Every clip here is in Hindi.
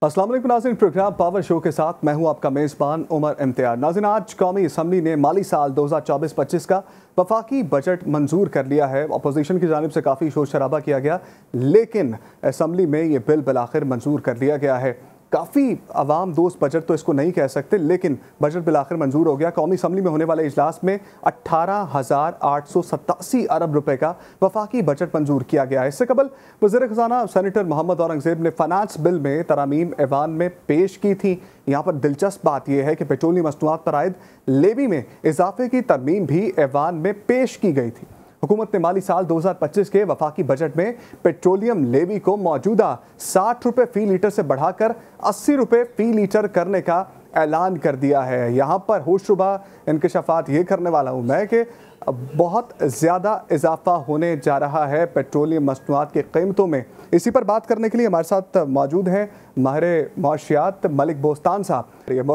अस्सलाम वालेकुम नाज़रीन, प्रोग्राम पावर शो के साथ मैं हूं आपका मेज़बान उमर इम्तियाज़। नाज़रीन, आज कौमी असम्बली ने माली साल 2024-25 का वफाकी बजट मंजूर कर लिया है। अपोजिशन की जानिब से काफ़ी शोर शराबा किया गया, लेकिन असम्बली में ये बिल बिलाखिर मंजूर कर लिया गया है। काफ़ी अवाम दोस्त बजट तो इसको नहीं कह सकते, लेकिन बजट बिलाखिर मंजूर हो गया। कौमी असम्बली में होने वाले इजलास में 18,887 अरब रुपए का वफाकी बजट मंजूर किया गया है। इससे कबल वज़ीर ख़ज़ाना सेनेटर मोहम्मद औरंगज़ेब ने फाइनेंस बिल में तरामीम ऐवान में पेश की थी। यहाँ पर दिलचस्प बात यह है कि पेट्रोलियम मसनूआत पर आयद लेवी में इजाफे की तरमीम भी ऐवान में पेश की गई थी। हुकूमत ने माली साल 2025 के वफाकी बजट में पेट्रोलियम लेवी को मौजूदा 60 रुपये फ़ी लीटर से बढ़ाकर 80 रुपये फ़ी लीटर करने का ऐलान कर दिया है। यहाँ पर होशरुबा इंकशाफात ये करने वाला हूँ मैं कि बहुत ज़्यादा इजाफा होने जा रहा है पेट्रोलियम मसनूआत की कीमतों में। इसी पर बात करने के लिए हमारे साथ मौजूद हैं माहिर मौशियात मलिक बोस्तान साहब।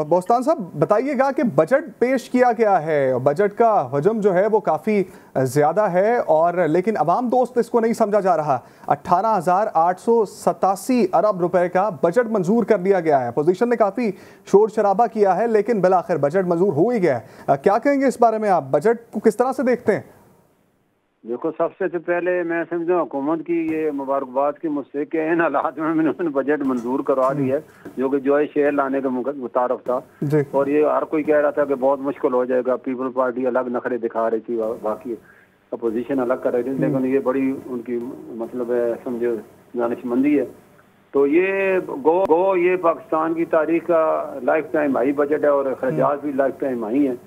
बोस्तान साहब, बताइएगा कि बजट पेश किया गया है, बजट का हजम जो है वो काफ़ी ज़्यादा है, और लेकिन अवाम दोस्त इसको नहीं समझा जा रहा। 18,887 अरब रुपए का बजट मंजूर कर लिया गया है। अपोजिशन ने काफ़ी शोर शराबा किया है, लेकिन बिलाखिर बजट मंजूर हो ही गया है। क्या कहेंगे इस बारे में? आप बजट को किस तरह से देखते हैं? देखो, सबसे तो पहले मैं समझूँ हुकूमत की ये मुबारकबाद की मुझसे कि इन हालात में मैंने बजट मंजूर करवा दी है, जो कि जो शेयर लाने के मुतारफ था। और ये हर कोई कह रहा था कि बहुत मुश्किल हो जाएगा। पीपल पार्टी अलग नखरे दिखा रही थी, बाकी अपोजिशन अलग कर रही थी, लेकिन ये बड़ी उनकी मतलब है, समझो, दानिशमंदी है। तो ये गो ये पाकिस्तान की तारीख का लाइफ टाइम हाई बजट है और खर्चात भी लाइफ टाइम हाई है।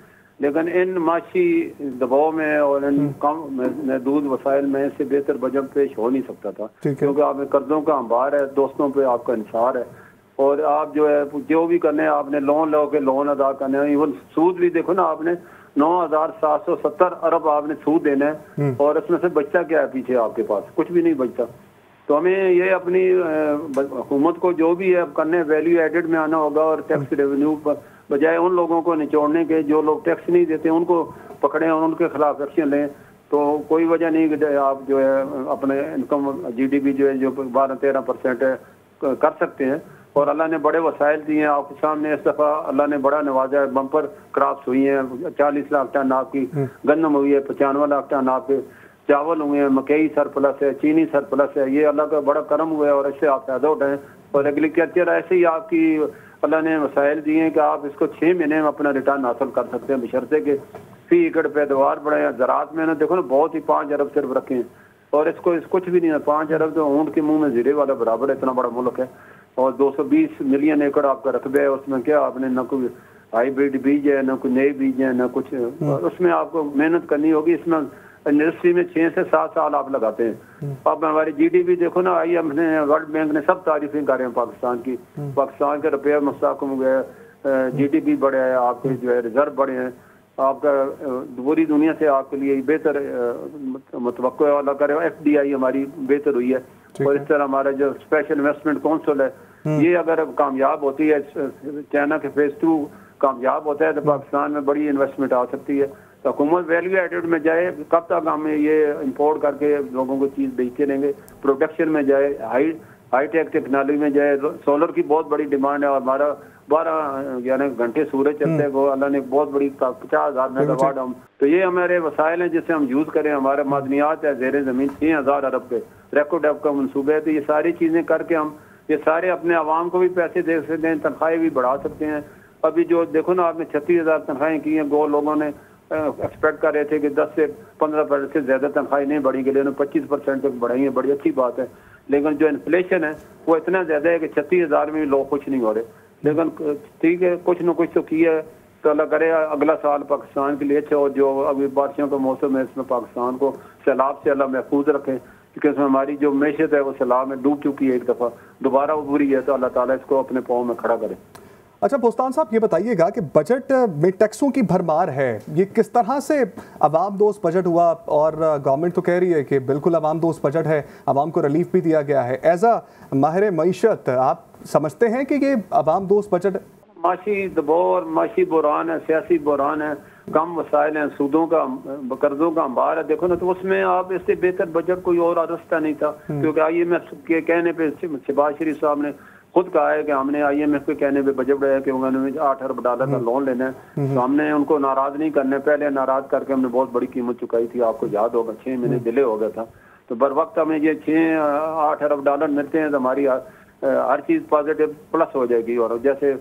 लेकिन इन माशी दबाव में और इन कम महदूद वसाइल में इससे बेहतर बजट पेश हो नहीं सकता था, क्योंकि आप में कर्जों का अंबार है, दोस्तों पे आपका इंसार है, और आप जो है जो भी करने आपने लोन लो के लोन अदा करने हैं। इवन सूद भी देखो ना, आपने 9,770 अरब आपने सूद देना है, और उसमें से बचता क्या है पीछे? आपके पास कुछ भी नहीं बचता। तो हमें ये अपनी हुकूमत को जो भी है करने वैल्यू एडेड में आना होगा, और टैक्स रेवेन्यू बजाय उन लोगों को निचोड़ने के जो लोग टैक्स नहीं देते उनको पकड़ें और उनके खिलाफ एक्शन लें। तो कोई वजह नहीं कि आप जो है अपने इनकम GDP जो है जो 12-13% है कर सकते हैं। और अल्लाह ने बड़े वसाइल दिए हैं आपके सामने। इस दफ़ा अल्लाह ने बड़ा नवाजा है, बम्पर क्रॉप्स हुई हैं, 40 लाख टन आपकी गन्नम हुई है, 95 लाख टन आपके चावल हुए हैं, मकई सरप्लस है, चीनी सरप्लस है। ये अल्लाह का बड़ा करम हुआ है और इससे आप फायदा उठाएं। और एग्रीकल्चर ऐसे ही आपकी अल्लाह ने वसाइल दिए हैं कि आप इसको 6 महीने में अपना रिटर्न हासिल कर सकते हैं, बशर्ते के फी एकड़ पैदावार बढ़े। ज़राअत में ना देखो ना, बहुत ही 5 अरब सिर्फ रखे हैं, और इसको कुछ भी नहीं है। 5 अरब तो ऊँट के मुंह में जीरे वाला बराबर है, इतना बड़ा मुल्क है। और 220 मिलियन एकड़ आपका रकबे है, उसमें क्या आपने न कोई हाईब्रिड बीज है, न कोई नए बीज है, न कुछ। उसमें आपको मेहनत करनी होगी। इसमें इंडस्ट्री में 6 से 7 साल आप लगाते हैं। अब हमारी GDP देखो ना, IMF ने, वर्ल्ड बैंक ने सब तारीफें कर रहे हैं पाकिस्तान की। पाकिस्तान के रुपया मुस्तहकम हो गया, GDP बढ़े है, आपके जो है रिजर्व बढ़े हैं, आपका पूरी दुनिया से आपके लिए बेहतर मुतवक्को वाला करे। FDI हमारी बेहतर हुई है, और इस तरह हमारा जो स्पेशल इन्वेस्टमेंट काउंसिल है, ये अगर कामयाब होती है, चाइना के फेज 2 कामयाब होता है, तो पाकिस्तान में बड़ी इन्वेस्टमेंट आ सकती है। तो हुकूमत वैल्यू एडेड में जाए। कब तक हम ये इंपोर्ट करके लोगों को चीज़ बेचते रहेंगे? प्रोडक्शन में जाए, हाईटेक टेक्नोलॉजी में जाए। सोलर की बहुत बड़ी डिमांड है, और हमारा 12 घंटे सूरज चलते हैं, वो अल्लाह ने बहुत बड़ी 50,000 मेगावाट हम। तो ये हमारे वसाइल हैं जिससे हम यूज़ करें। हमारे मादनियात है ज़ेर ज़मीन 6,000 अरब के रेकॉर्ड का मनसूबे है। तो ये सारी चीज़ें करके हम ये सारे अपने आवाम को भी पैसे दे सकते हैं, तनख्वाहें भी बढ़ा सकते हैं। अभी जो देखो ना, आपने 36,000 तनख्वाहें की हैं। गो लोगों ने एक्सपेक्ट कर रहे थे कि 10 से 15% से ज़्यादा तनख्वाही नहीं बढ़ेंगी, लेकिन 25% तक बढ़ाई है, बड़ी अच्छी बात है। लेकिन जो इन्फ्लेशन है वो इतना ज़्यादा है कि 36,000 में भी लोग कुछ नहीं हो रहे। लेकिन ठीक है, कुछ न कुछ तो किया है, तो अल्लाह करे अगला साल पाकिस्तान के लिए अच्छा हो। जो अभी बारिशों का मौसम है, इसमें पाकिस्तान को सैलाब से अल्लाह महफूज रखें, क्योंकि इसमें हमारी जो मैशत है वो सैलाब में डूब चुकी है, एक दफ़ा दोबारा उभरी है। तो अल्लाह ताला इसको अपने पाँव में खड़ा करे। अच्छा बोस्तान साहब, ये बताइएगा कि बजट में टैक्सों की भरमार है, ये किस तरह से अवाम दोस्त बजट हुआ? और गवर्नमेंट तो कह रही है कि बिल्कुल अवाम दोस्त बजट है, अवाम को रिलीफ भी दिया गया है। एज अ माहिर मईशत, आप समझते हैं कि ये अवाम दोस्त बजट? माशी दबाव और माशी बुरान है, सियासी बुरान है, कम वसाइल हैं, सूदों का कर्जों का अंबार है। देखो ना, तो उसमें आप इससे बेहतर बजट कोई और रास्ता नहीं था, क्योंकि IMF के कहने पे शहबाज शरीफ साहब ने खुद कहा है कि हमने IMF के कहने पे बजट बढ़ाया कि उन्होंने $8 अरब का लोन लेना है, तो हमने उनको नाराज नहीं करने, पहले नाराज करके हमने बहुत बड़ी कीमत चुकाई थी, आपको याद होगा 6 महीने डिले हो गया था। तो बर वक्त हमें ये $8 अरब मिलते हैं तो हमारी हर चीज पॉजिटिव प्लस हो जाएगी। और जैसे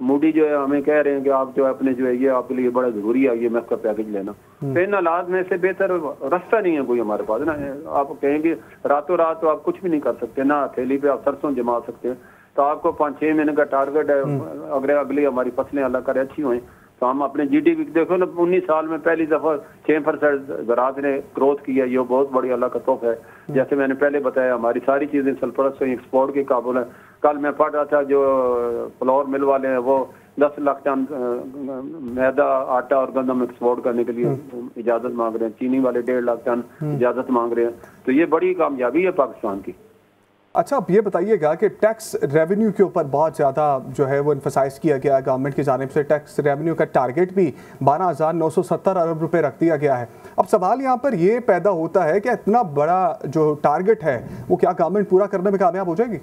मूडी जो है हमें कह रहे हैं कि आप जो है अपने जो है ये आपके लिए बड़ा जरूरी है IMF का पैकेज लेना, तो इन हालात में से बेहतर रास्ता नहीं है कोई हमारे पास ना। आप कहेंगे रातों रात तो आप कुछ भी नहीं कर सकते ना, थैली पे आप सरसों जमा सकते हैं, तो आपको 5-6 महीने का टारगेट है, अगर अगली हमारी फसलें अल्लाह करे अच्छी हुई तो हम अपने GDP देखो ना, 19 साल में पहली दफा 6% ज़राअत ने ग्रोथ किया, ये बहुत बड़ी अल्लाह का तोहफा है। जैसे मैंने पहले बताया हमारी सारी चीजें सरप्लस हुई, एक्सपोर्ट के काबुल है। कल मैं पढ़ रहा था जो फ्लोर मिल वाले हैं वो 10 लाख टन मैदा, आटा और गंदम एक्सपोर्ट करने के लिए इजाजत मांग रहे हैं, चीनी वाले 1.5 लाख टन इजाजत मांग रहे हैं, तो ये बड़ी कामयाबी है पाकिस्तान की। अच्छा, आप ये बताइएगा कि टैक्स रेवेन्यू के ऊपर बहुत ज़्यादा जो है वो एम्फसाइज किया गया है गवर्नमेंट की जानिब से। टैक्स रेवेन्यू का टारगेट भी 12,970 अरब रुपए रख दिया गया है। अब सवाल यहाँ पर ये पैदा होता है कि इतना बड़ा जो टारगेट है वो क्या गवर्नमेंट पूरा करने में कामयाब हो जाएगी?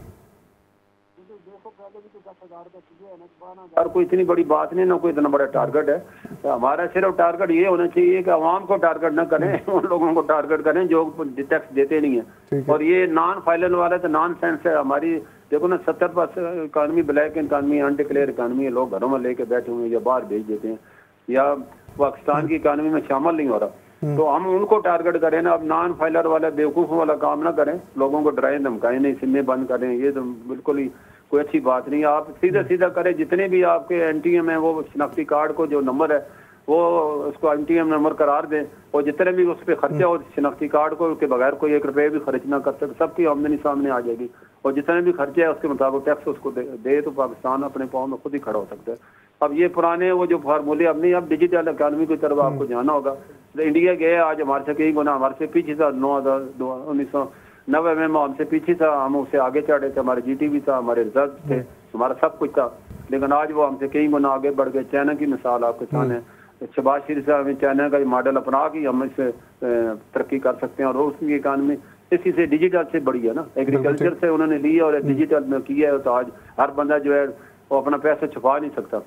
और कोई इतनी बड़ी बात नहीं, ना कोई इतना बड़ा टारगेट है। तो हमारा सिर्फ टारगेट ये होना चाहिए कि आवाम को टारगेट न करें, उन लोगों को टारगेट करें जो टैक्स देते नहीं है। और ये नॉन फाइलेंस वाला तो नॉन सेंस है। हमारी देखो ना 70% economy black economy, undeclared economy है, लोग घरों में लेके बैठे हुए हैं या बाहर भेज देते हैं या पाकिस्तान की इकानमी में शामिल नहीं हो रहा। तो हम उनको टारगेट करें ना, अब नॉन फाइलर वाला बेवकूफ़ों वाला काम ना करें, लोगों को डराएं धमकाएं नहीं, सिम्मे बंद करें, ये तो बिल्कुल ही कोई अच्छी बात नहीं है। आप सीधा सीधा करें, जितने भी आपके NTM है वो शनाख्ती कार्ड को जो नंबर है वो उसको NTM नंबर करार दें, और जितने भी उस पर खर्चा हो शनाख्ती कार्ड को के बगैर कोई 1 रुपये भी खर्च ना कर सकते, सबकी आमदनी सामने आ जाएगी, और जितने भी खर्चे है उसके मुताबिक टैक्स उसको दे तो पाकिस्तान अपने पाँव में खुद ही खड़ा हो सकता है। अब ये पुराने वो जो फार्मूले अब नहीं, अब डिजिटल इकानमी की तरफ आपको जाना होगा। तो इंडिया गए आज हमारे से कई गुना हमारे से पीछे था, 1990 में हमसे पीछे था, हम उससे आगे चढ़े थे, हमारे GDP था, हमारे रिजर्व थे, हमारा सब कुछ था, लेकिन आज वो हमसे कई गुना आगे बढ़ गए। चाइना की मिसाल आपके सामने, शहबाज शरीफ साहब चाइना का मॉडल अपना के हम इससे तरक्की कर सकते हैं, और उसकी इकानमी इसी से डिजिटल से बड़ी है ना, एग्रीकल्चर से उन्होंने ली और डिजिटल में किया है। तो आज हर बंदा जो है वो अपना पैसा छुपा नहीं सकता।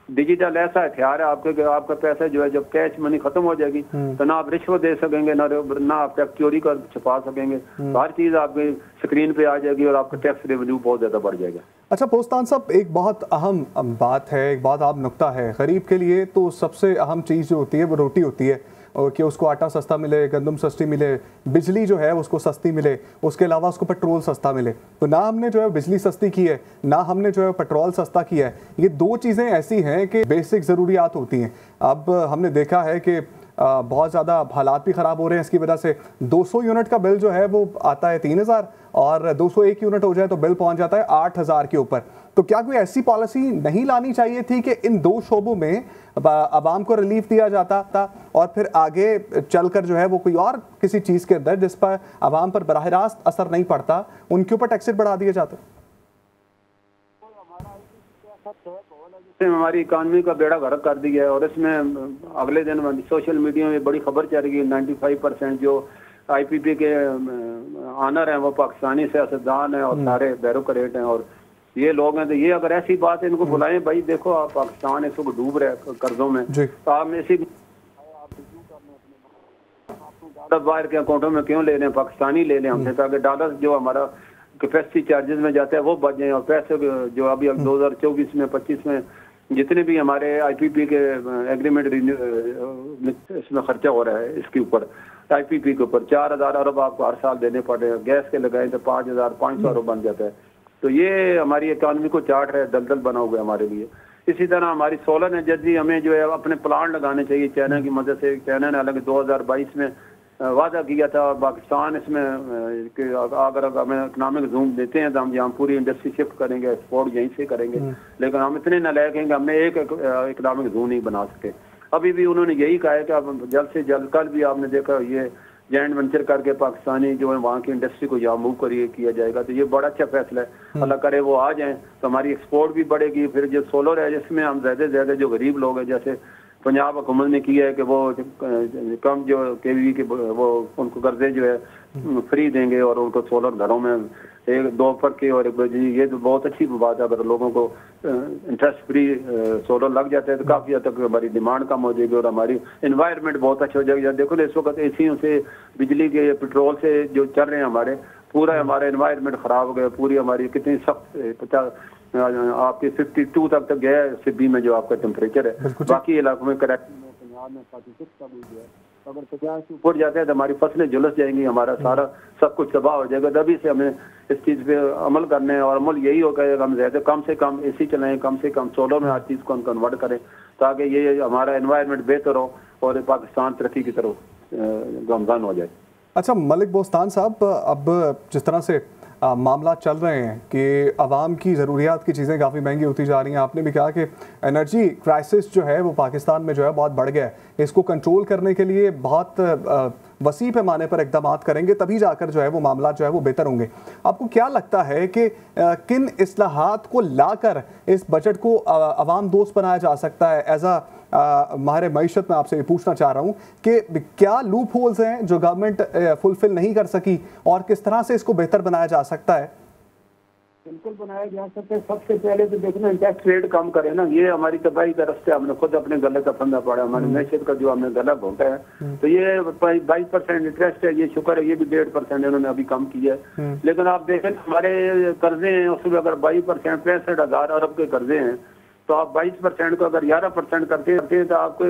डिजिटल ऐसा हथियार है आपके, आपका पैसा जो है जब कैश मनी खत्म हो जाएगी तो ना आप रिश्वत दे सकेंगे, ना आप टैक्स चोरी कर छुपा सकेंगे, तो हर चीज आपकी स्क्रीन पे आ जाएगी और आपका टैक्स रेवेन्यू बहुत ज्यादा बढ़ जाएगा। अच्छा पोस्तान साहब, एक बहुत अहम बात है, एक बहुत अहम नुक्ता है, गरीब के लिए तो सबसे अहम चीज़ जो होती है वो रोटी होती है, और कि उसको आटा सस्ता मिले, गंदम सस्ती मिले, बिजली जो है उसको सस्ती मिले, उसके अलावा उसको पेट्रोल सस्ता मिले। तो ना हमने जो है बिजली सस्ती की है, ना हमने जो है पेट्रोल सस्ता किया है। ये दो चीज़ें ऐसी हैं कि बेसिक ज़रूरियात होती हैं। अब हमने देखा है कि बहुत ज़्यादा हालात भी ख़राब हो रहे हैं इसकी वजह से। 200 यूनिट का बिल जो है वो आता है 3,000, और 201 यूनिट हो जाए तो बिल पहुंच जाता है 8,000 के ऊपर। तो क्या कोई ऐसी पॉलिसी नहीं लानी चाहिए थी कि इन दो शोबों में आवाम को रिलीफ दिया जाता था, और फिर आगे चलकर जो है वो कोई और किसी चीज़ के अंदर जिस पर आवाम पर बराह रास्त असर नहीं पड़ता उनके ऊपर टैक्सेस बढ़ा दिए जाते? हमारी इकानमी का बेड़ा गर्क कर दिया है, और इसमें अगले दिन सोशल मीडिया में बड़ी खबर चल रही है 95% जो IPP के ऑनर हैं वो पाकिस्तानी सियासतदान हैं और सारे बैरोक्रेट हैं और ये लोग हैं। तो ये अगर ऐसी बात है इनको बुलाएं, भाई देखो आप पाकिस्तान इस वक्त डूब रहे हैं कर्जों में, तो आप ऐसी बाहर के अकाउंटों में क्यों ले लें, पाकिस्तानी ले लें हमसे, ताकि डॉलर जो हमारा कैपेसिटी चार्जेस में जाता है वो बच जाए, और पैसे जो अभी 2024 में 25 में जितने भी हमारे IPP के एग्रीमेंट इसमें खर्चा हो रहा है इसके ऊपर IPP के ऊपर 4,000 अरब आपको हर साल देने पड़े, गैस के लगाएं तो 5,500 अरब बन जाता है। तो ये हमारी इकानमी को चार्ट है, दलदल बना हुआ है हमारे लिए। इसी तरह हमारी सोलर एनर्जी हमें जो है अपने प्लांट लगाने चाहिए चाइना की मदद से। चाइना ने हालांकि 2022 में वादा किया था, और पाकिस्तान इसमें अगर हमें इकनॉमिक जूम देते हैं तो हम यहाँ पूरी इंडस्ट्री शिफ्ट करेंगे, एक्सपोर्ट यहीं से करेंगे, लेकिन हम इतने नालायक हैं कि हमने एक इकनॉमिक जूम नहीं बना सके। अभी भी उन्होंने यही कहा है कि अब जल्द से जल्द, कल भी आपने देखा ये जॉइंट वेंचर करके पाकिस्तानी जो है वहाँ की इंडस्ट्री को यहाँ मूव किया जाएगा, तो ये बड़ा अच्छा फैसला है। अल्लाह करे वो आ जाएं तो हमारी एक्सपोर्ट भी बढ़ेगी। फिर जो सोलर है जिसमें हम ज़्यादा से ज़्यादा जो गरीब लोग हैं, जैसे पंजाब हुकूमत ने किया है कि वो कम जो केवी के वो उनको कर्जे जो है फ्री देंगे और उनको सोलर घरों में एक 2 पक्के और एक बिजली, ये तो बहुत अच्छी बात है। अगर लोगों को इंटरेस्ट फ्री सोलर लग जाता है तो काफ़ी हद तक हमारी डिमांड कम हो जाएगी और हमारी एनवायरनमेंट बहुत अच्छा हो जाएगा। देखो इस वक्त एसियों से, बिजली के, पेट्रोल से जो चल रहे हैं हमारे, पूरा हमारा एनवायरनमेंट ख़राब हो गया। पूरी हमारी कितनी सख्त आपके 52 तक गया है सिब्बी में जो आपका टेम्परेचर है। बाकी इलाकों में करेक्ट पंजाब में 46 तक हो गया है। अगर 50 से ऊपर जाता है तो हमारी फसलें झुलस जाएंगी, हमारा सारा सब कुछ तबाह हो जाएगा। तभी से हमें इस चीज़ पे अमल करने हैं और अमल यही होगा कि हम ज़्यादा कम से कम एसी चलाएं, कम से कम सोलर में हर चीज़ को हम कन्वर्ट करें ताकि ये हमारा एनवायरनमेंट बेहतर हो और पाकिस्तान तरक्की की तरफ गामज़न हो जाए। अच्छा मलिक बोस्तान साहब, अब जिस तरह से मामला चल रहे हैं कि आवाम की ज़रूरियात की चीज़ें काफ़ी महंगी होती जा रही हैं, आपने भी कहा कि एनर्जी क्राइसिस जो है वो पाकिस्तान में जो है बहुत बढ़ गया है। इसको कंट्रोल करने के लिए बहुत वसी पैमाने पर इक़दाम करेंगे, तभी जाकर जो है वो मामला जो है वो बेहतर होंगे। आपको क्या लगता है कि किन इस्लाहात को लाकर इस बजट को आवाम दोस्त बनाया जा सकता है? एज माहिर मईशत में आपसे ये पूछना चाह रहा हूँ कि क्या लूप होल्स हैं जो गवर्नमेंट फुलफिल नहीं कर सकी और किस तरह से इसको बेहतर बनाया जा सकता है? बिल्कुल बनाया जा सकता है। सबसे पहले तो देखना टैक्स रेट कम करे ना, ये हमारी तबाही का रास्ता, हमने खुद अपने गले का फंदा पड़ा। हमारे मैशत का जो हमने गला घोटा है तो ये 22% इंटरेस्ट है, ये शुक्र है ये भी 1.5% इन्होंने अभी कम किया है। लेकिन आप देखें हमारे कर्जे हैं उसमें अगर 22% 65,000 अरब के कर्जे हैं तो आप 22% को अगर 11% करते हैं तो आपको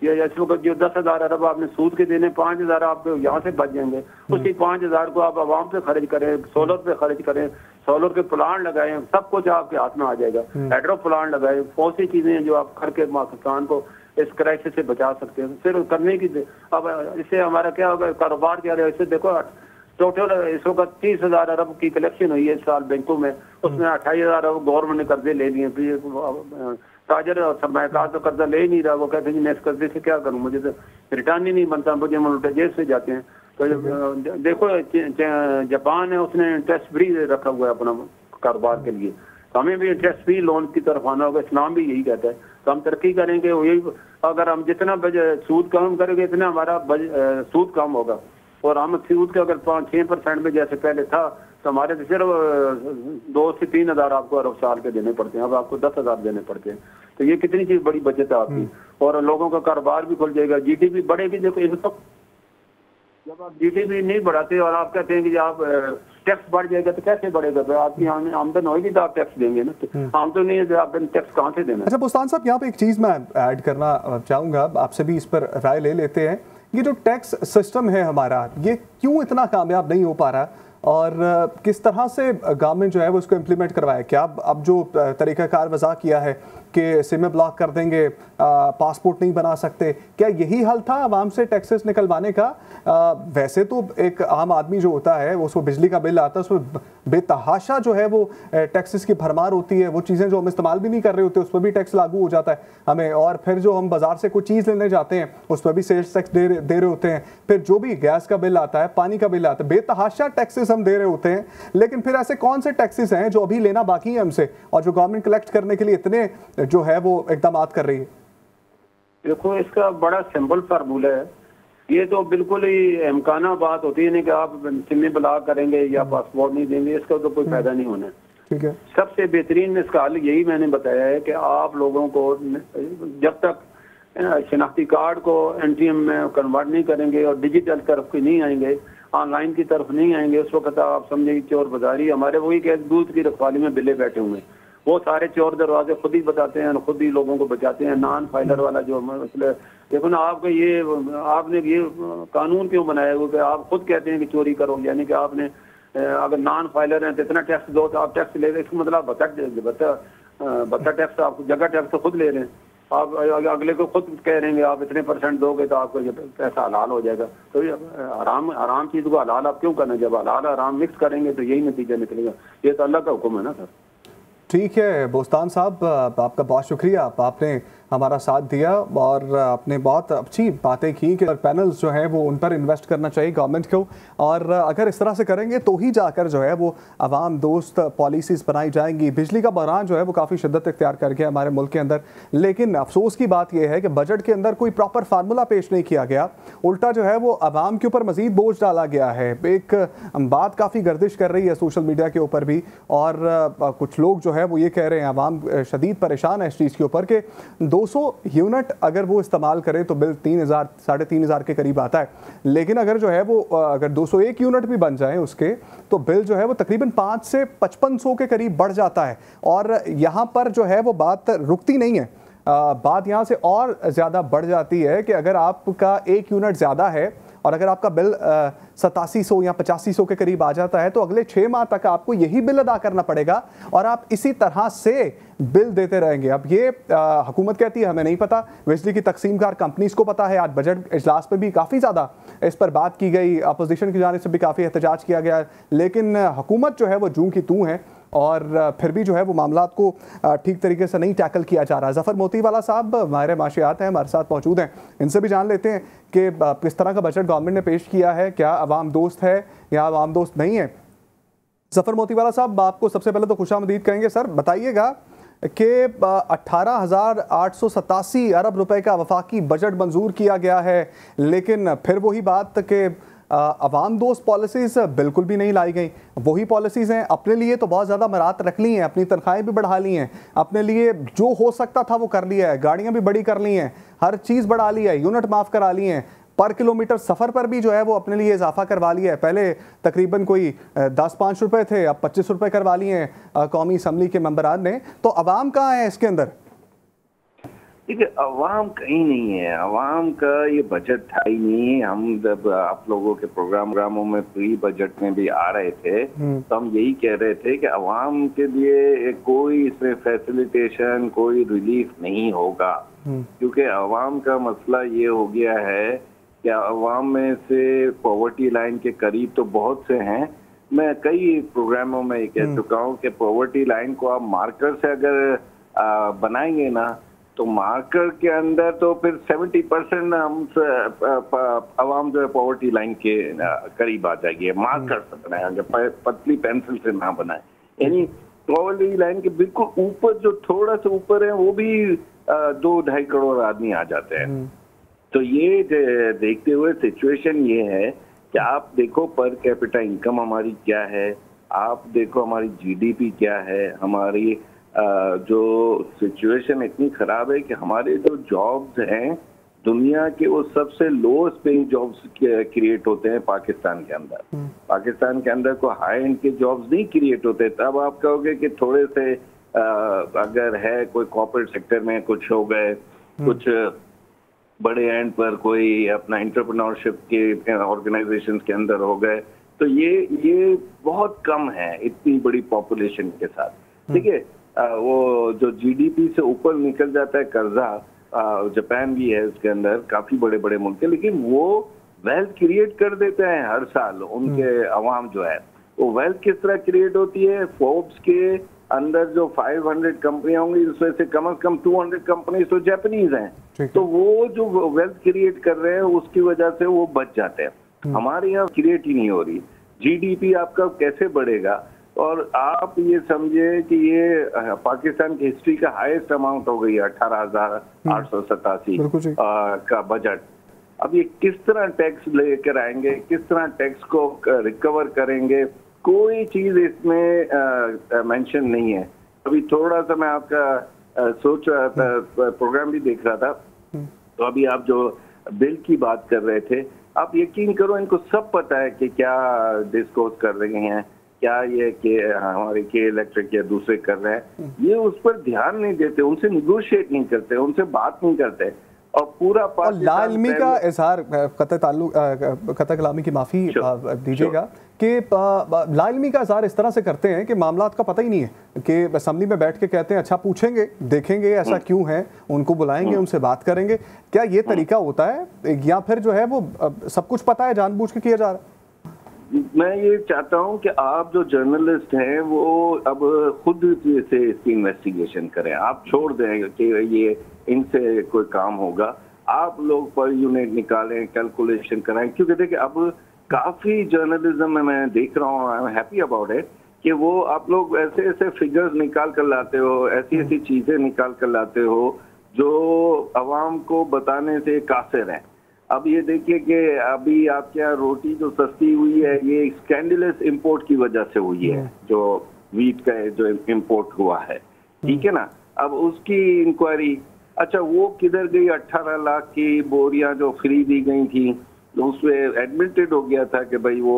ये इस वक्त जो 10,000 अरब आपने सूद के देने, 5,000 आपको यहाँ से बच जाएंगे। उसी 5,000 को आप आवाम पे खर्च करें, सोलर पे खर्च करें, सोलर के प्लांट लगाएं, सब कुछ आपके हाथ में आ जाएगा। हाइड्रो प्लांट लगाएं, बहुत सी चीजें हैं जो आप करके पाकिस्तान को इस क्राइसिस से बचा सकते हैं। फिर करने की अब इससे हमारा क्या होगा, कारोबार क्या रहेगा। इससे देखो टोटल इस वक्त 30,000 अरब की कलेक्शन हुई है इस साल बैंकों में, उसमें 28,000 अरब गवर्नमेंट ने कर्जे ले लिए। ताजर और सरमायाकार तो कर्जा ले ही नहीं रहा, वो कहते हैं मैं इस कर्जे से क्या करूं, मुझे तो रिटर्न ही नहीं बनता, मुझे उल्टे जेल से जाते हैं। तो देखो जापान है, उसने इंटरेस्ट फ्री रखा हुआ है अपना कारोबार के लिए, तो हमें भी इंटरेस्ट फ्री लोन की तरफ आना होगा। इस्लाम भी यही कहता है, तो हम तरक्की करेंगे वही। अगर हम जितना सूद कम करेंगे इतना हमारा सूद कम होगा। और हम सूद के अगर 5-6% में जैसे पहले था तो हमारे तो सिर्फ 2 से 3,000 आपको अरब साल के देने पड़ते हैं, अब आपको 10,000 देने पड़ते हैं। तो ये कितनी चीज बड़ी बचत है आपकी, और लोगों का कारोबार भी खुल जाएगा, जीडीपी बढ़ेगी। देखो इन सब जब आप जीडीपी नहीं बढ़ाते और आप कहते हैं कि आप टैक्स बढ़ जाएगा तो कैसे बढ़ेगा? तो आपकी आमदन होगी तो आप टैक्स देंगे ना, आमदन नहीं है तो आप टैक्स कहाँ से देना? अच्छा बोस्तान साहब, यहाँ पे एक चीज़ मैं ऐड करना चाहूँगा, आपसे भी इस पर राय ले लेते हैं। ये जो टैक्स सिस्टम है हमारा, ये क्यों इतना कामयाब नहीं हो पा रहा और किस तरह से गवर्नमेंट जो है वो इसको इम्प्लीमेंट करवाए? क्या अब जो तरीक़ाकार वज़ा किया है कि सिम ब्लॉक कर देंगे, पासपोर्ट नहीं बना सकते, क्या यही हल था आवाम से टैक्सेस निकलवाने का? वैसे तो एक आम आदमी जो होता है उसको बिजली का बिल आता है, उसमें बेतहाशा जो है वो टैक्सेस की भरमार होती है, वो चीज़ें जो हम इस्तेमाल भी नहीं कर रहे होते उस पर भी टैक्स लागू हो जाता है हमें। और फिर जो हम बाजार से कोई चीज़ लेने जाते हैं उस पर भी सेल्स टैक्स दे रहे होते हैं। फिर जो भी गैस का बिल आता है, पानी का बिल आता है, बेतहाशा टैक्सेस हम दे रहे होते हैं। लेकिन फिर ऐसे कौन से टैक्सेस हैं जो अभी लेना बाकी है हमसे और जो गवर्नमेंट कलेक्ट करने के लिए इतने जो है वो इकदाम कर रही है? देखो इसका बड़ा सिंपल फार्मूला है, ये तो बिल्कुल ही इम्काना बात होती है नहीं कि आप सिम ब्लॉक करेंगे या पासपोर्ट नहीं देंगे, इसका तो कोई फायदा नहीं होना। ठीक है, सबसे बेहतरीन इसका हल यही मैंने बताया है कि आप लोगों को जब तक शनाख्ती कार्ड को एनटीएम में कन्वर्ट नहीं करेंगे और डिजिटल तरफ की नहीं आएंगे, ऑनलाइन की तरफ नहीं आएंगे, उस वक्त आप समझे चोर बाजारी हमारे वही के दूध की रखवाली में बिल्ले बैठे हुए हैं। वो सारे चोर दरवाजे खुद ही बताते हैं, खुद ही लोगों को बचाते हैं। नॉन फाइलर वाला जो मसला, देखो ना आपको ये आपने ये कानून क्यों बनाया हुआ कि आप खुद कहते हैं कि चोरी करो, यानी कि आपने अगर नॉन फाइलर हैं तो इतना टैक्स दो तो आप टैक्स ले रहे, इसका मतलब बत्ता टैक्स आप जगह टैक्स तो खुद ले रहे हैं। आप अगले को खुद कह रहे हैं आप इतने % दोगे तो आपको ये पैसा हलाल हो जाएगा। तो ये हराम चीज को हलाल आप क्यों करना? जब हलाल हराम मिक्स करेंगे तो यही नतीजा निकलेगा। ये तो अल्लाह का हुक्म है ना सर। ठीक है बोस्तान साहब, आपका बहुत शुक्रिया, आपने हमारा साथ दिया और आपने बहुत अच्छी बातें की कि पैनल्स जो है वो उन पर इन्वेस्ट करना चाहिए गवर्नमेंट को, और अगर इस तरह से करेंगे तो ही जाकर जो है वो आवाम दोस्त पॉलिसीज़ बनाई जाएंगी। बिजली का बहरान जो है वो काफ़ी शिद्दत इख्तियार कर गया हमारे मुल्क के अंदर, लेकिन अफसोस की बात यह है कि बजट के अंदर कोई प्रॉपर फार्मूला पेश नहीं किया गया, उल्टा जो है वो आवाम के ऊपर मजीद बोझ डाला गया है। एक बात काफ़ी गर्दिश कर रही है सोशल मीडिया के ऊपर भी, और कुछ लोग जो है वो ये कह रहे हैं, आवाम शदीद परेशान है इस चीज़ के ऊपर कि 200 यूनिट अगर वो इस्तेमाल करे तो बिल 3,000 3,500 के करीब आता है, लेकिन अगर जो है वो अगर 201 यूनिट भी बन जाए उसके तो बिल जो है वो तकरीबन 5 से 5500 के करीब बढ़ जाता है। और यहाँ पर जो है वो बात रुकती नहीं है, बात यहाँ से और ज़्यादा बढ़ जाती है कि अगर आपका 1 यूनिट ज़्यादा है और अगर आपका बिल 8700 या 8500 के करीब आ जाता है तो अगले 6 माह तक आपको यही बिल अदा करना पड़ेगा और आप इसी तरह से बिल देते रहेंगे। अब ये हुकूमत कहती है हमें नहीं पता, बिजली की तकसीमकार कंपनीज को पता है। आज बजट इजलास में भी काफ़ी ज़्यादा इस पर बात की गई, अपोजिशन की जानिब से भी काफ़ी एहतजाज किया गया, लेकिन हुकूमत जो है वो जूं की तूं है और फिर भी जो है वो मामलात को ठीक तरीके से नहीं टैकल किया जा रहा। ज़फ़र मोतीवाला साहब माहिर माशियात हैं, हमारे साथ मौजूद हैं, इनसे भी जान लेते हैं कि किस तरह का बजट गवर्नमेंट ने पेश किया है, क्या आवाम दोस्त है या आवाम दोस्त नहीं है। ज़फ़र मोतीवाला साहब, आपको सबसे पहले तो खुशामदीद कहेंगे। सर बताइएगा कि 18,887 अरब रुपए का वफाकी बजट मंजूर किया गया है, लेकिन फिर वही बात कि अवाम दोस्त पॉलिसीज़ बिल्कुल भी नहीं लाई गई। वही पॉलिसीज़ हैं, अपने लिए तो बहुत ज़्यादा मराहत रख ली हैं, अपनी तनख्वाहें भी बढ़ा ली हैं, अपने लिए जो हो सकता था वो कर लिया है, गाड़ियाँ भी बड़ी कर ली हैं, हर चीज़ बढ़ा ली है, यूनिट माफ़ करा ली हैं, पर किलोमीटर सफ़र पर भी जो है वो अपने लिए इजाफा करवा लिया है। पहले तकरीबन कोई 10-5 रुपये थे, अब 25 रुपये करवा लिए हैं कौमी असम्बली के मेंबरान ने। तो अवाम कहाँ है इसके अंदर? देखिए, अवाम कहीं नहीं है, अवाम का ये बजट था ही नहीं। हम जब आप लोगों के प्रोग्रामों में प्री बजट में भी आ रहे थे तो हम यही कह रहे थे कि अवाम के लिए कोई इसमें फैसिलिटेशन, कोई रिलीफ नहीं होगा, क्योंकि अवाम का मसला ये हो गया है कि अवाम में से पॉवर्टी लाइन के करीब तो बहुत से हैं। मैं कई प्रोग्रामों में ये कह चुका हूँ कि पॉवर्टी लाइन को आप मार्कर से अगर बनाएंगे ना तो मार्कर के अंदर तो फिर 70% हम अवाम जो है पॉवर्टी लाइन के करीब आ जाएगी। मार्कर से बनाए, अगर पतली पेंसिल से ना बनाए, यानी पॉवर्टी लाइन के बिल्कुल ऊपर जो थोड़ा सा ऊपर है वो भी 2-2.5 करोड़ आदमी आ जाते हैं। तो ये देखते हुए सिचुएशन ये है कि आप देखो पर कैपिटा इनकम हमारी क्या है, आप देखो हमारी जीडीपी क्या है, हमारी जो सिचुएशन इतनी खराब है कि हमारे जो जॉब्स हैं दुनिया के वो सबसे लोएस्ट पेइंग जॉब्स क्रिएट होते हैं पाकिस्तान के अंदर। पाकिस्तान के अंदर कोई हाई एंड के जॉब्स नहीं क्रिएट होते। तब आप कहोगे कि थोड़े से अगर है कोई कॉर्पोरेट सेक्टर में कुछ हो गए, कुछ बड़े एंड पर कोई अपना एंटरप्रेन्योरशिप के ऑर्गेनाइजेशंस के अंदर हो गए, तो ये बहुत कम है इतनी बड़ी पॉपुलेशन के साथ। देखिए, वो जो जीडीपी से ऊपर निकल जाता है कर्जा, जापान भी है इसके अंदर, काफी बड़े बड़े मुल्क है, लेकिन वो वेल्थ क्रिएट कर देते हैं हर साल। उनके अवाम जो है वो वेल्थ किस तरह क्रिएट होती है, फोर्ब्स के अंदर जो 500 कंपनियां होंगी उसमें से कम 200 कंपनी तो जापानीज हैं, तो वो जो वेल्थ क्रिएट कर रहे हैं उसकी वजह से वो बच जाते हैं। हमारे यहाँ क्रिएट ही नहीं हो रही। जीडीपी आपका कैसे बढ़ेगा? और आप ये समझे कि ये पाकिस्तान की हिस्ट्री का हाईएस्ट अमाउंट हो गई है 18,887 का बजट। अब ये किस तरह टैक्स लेकर आएंगे, किस तरह टैक्स को रिकवर करेंगे, कोई चीज इसमें मेंशन नहीं है। अभी थोड़ा सा मैं आपका सोच रहा था, प्रोग्राम भी देख रहा था, तो अभी आप जो बिल की बात कर रहे थे, आप यकीन करो इनको सब पता है कि क्या डिस्कोर्स कर रहे हैं, क्या ये कि हमारे के इलेक्ट्रिक या दूसरे कर रहे हैं, ये उस पर ध्यान नहीं देते, उनसे निगोशिएट नहीं करते, उनसे बात नहीं करते। और पूरा लाइल्मी का इजहार, कतई कलामी की माफ़ी दीजिएगा, कि लाइल्मी का इजहार इस तरह से करते हैं कि मामलात का पता ही नहीं है, कि असेंबली में बैठ के कहते हैं अच्छा पूछेंगे, देखेंगे ऐसा क्यों है, उनको बुलाएंगे, उनसे बात करेंगे। क्या ये तरीका होता है या फिर जो है वो सब कुछ पता है, जानबूझ के किया जा रहा है? मैं ये चाहता हूं कि आप जो जर्नलिस्ट हैं वो अब खुद से इसकी इन्वेस्टिगेशन करें। आप छोड़ दें कि ये इनसे कोई काम होगा। आप लोग पर यूनिट निकालें, कैलकुलेशन कराएं, क्योंकि देखिए अब काफी जर्नलिज्म में मैं देख रहा हूँ, I am happy about it, कि वो आप लोग ऐसे ऐसे फिगर्स निकाल कर लाते हो, ऐसी ऐसी चीजें निकाल कर लाते हो जो अवाम को बताने से कासिर हैं। अब ये देखिए कि अभी आपके यहाँ रोटी जो सस्ती हुई है ये स्कैंडलस इंपोर्ट की वजह से हुई है, जो वीट का जो इंपोर्ट हुआ है, ठीक है ना। अब उसकी इंक्वायरी, अच्छा वो किधर गई? 18 लाख की बोरियां जो फ्री दी गई थी, तो उसमें एडमिटेड हो गया था कि भाई वो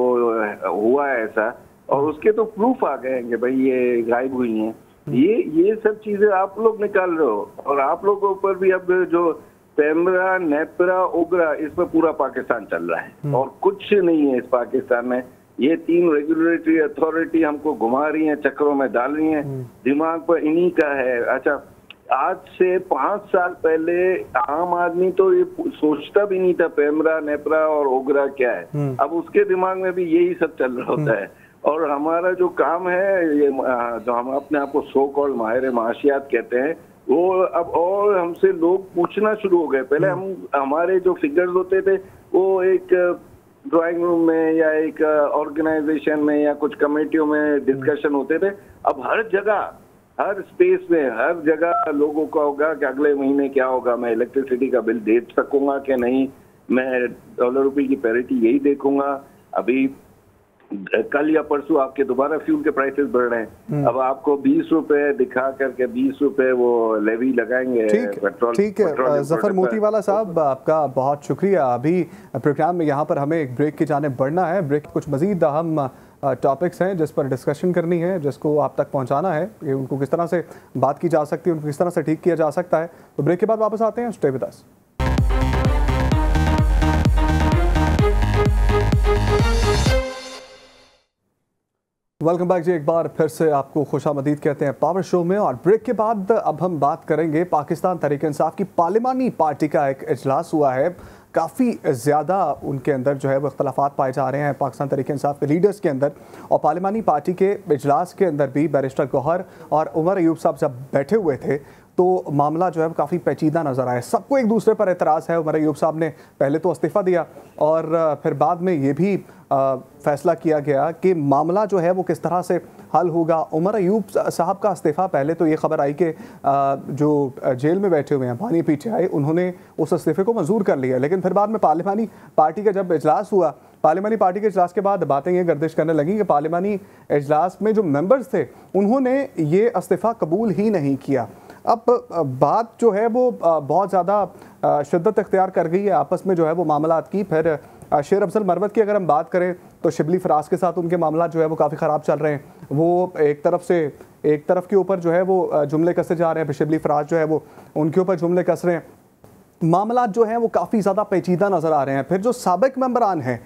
हुआ है ऐसा, और उसके तो प्रूफ आ गए हैं कि भाई ये गायब हुई हैं। ये सब चीजें आप लोग निकाल रहे हो, और आप लोगों पर भी अब जो पेमरा, नेपरा, ओगरा, इसमें पूरा पाकिस्तान चल रहा है और कुछ नहीं है इस पाकिस्तान में। ये 3 रेगुलेटरी अथॉरिटी हमको घुमा रही हैं, चक्करों में डाल रही हैं, दिमाग पर इन्हीं का है। अच्छा, आज से 5 साल पहले आम आदमी तो ये सोचता भी नहीं था पेमरा, नेपरा और ओगरा क्या है। अब उसके दिमाग में भी यही सब चल रहा होता है। और हमारा जो काम है, ये जो हम अपने आप को सो कॉल्ड माहिर माशियात कहते हैं, वो अब और हमसे लोग पूछना शुरू हो गए। पहले हमारे जो फिगर्स होते थे वो एक ड्राइंग रूम में या एक ऑर्गेनाइजेशन में या कुछ कमेटियों में डिस्कशन होते थे। अब हर जगह, हर स्पेस में, हर जगह लोगों का होगा कि अगले महीने क्या होगा, मैं इलेक्ट्रिसिटी का बिल दे सकूंगा कि नहीं, मैं डॉलर रुपए की पैरिटी यही देखूंगा। अभी कल या परसों आपके दोबारा फ्यूल के प्राइसेस बढ़ रहे हैं, अब आपको 20 रुपए दिखा करके 20 रुपए वो लेवी लगाएंगे पेट्रोल। ठीक है जफर मोतीवाला साहब, आपका बहुत शुक्रिया। अभी प्रोग्राम में यहाँ पर हमें एक ब्रेक की जाने बढ़ना है। ब्रेक कुछ मजीद अहम टॉपिक्स हैं जिस पर डिस्कशन करनी है, जिसको आप तक पहुँचाना है, कि उनको किस तरह से बात की जा सकती है, उनको किस तरह से ठीक किया जा सकता है। तो ब्रेक के बाद वापस आते हैं। Stay with us. Welcome back जी, एक बार फिर से आपको खुशामदीद कहते हैं पावर शो में। और ब्रेक के बाद अब हम बात करेंगे पाकिस्तान तहरीक-ए-इंसाफ की पार्लिमानी पार्टी का एक इजलास हुआ है। काफ़ी ज़्यादा उनके अंदर जो है वो इख्तलाफात पाए जा रहे हैं पाकिस्तान तहरीक-ए-इंसाफ के लीडर्स के अंदर। और पार्लिमानी पार्टी के इजलास के अंदर भी बैरिस्टर गौहर और उमर अयूब साहब जब बैठे हुए थे तो मामला जो है काफ़ी पेचीदा नज़र आया। सबको एक दूसरे पर एतराज़ है। उमर अयूब साहब ने पहले तो इस्तीफ़ा दिया और फिर बाद में ये भी फैसला किया गया कि मामला जो है वो किस तरह से हल होगा। उमर अयूब साहब का इस्तीफ़ा, पहले तो ये खबर आई कि जो जेल में बैठे हुए हैं बानी पीटीआई, उन्होंने उस इस्तीफ़े को मंजूर कर लिया। लेकिन फिर बाद में पार्लिमानी पार्टी का जब इजलास हुआ, पार्लिमानी पार्टी के इजलास के बाद बातें ये गर्दिश करने लगी कि पार्लिमानी इजलास में जो मेंबर्स थे उन्होंने ये इस्तीफ़ा कबूल ही नहीं किया। अब बात जो है वो बहुत ज़्यादा शिद्दत इख्तियार कर गई है आपस में जो है वो मामलात की। फिर शेर अफजल मरवत की अगर हम बात करें तो शिबली फराज के साथ उनके मामला जो है वो काफ़ी ख़राब चल रहे हैं। वो एक तरफ के ऊपर जो है वो जुमले कसे जा रहे हैं, फिर शिबली फराज जो है वो उनके ऊपर जुमले कस रहे हैं। मामला जो हैं वो काफ़ी ज़्यादा पेचीदा नज़र आ रहे हैं। फिर जो साबिक मेंबरान हैं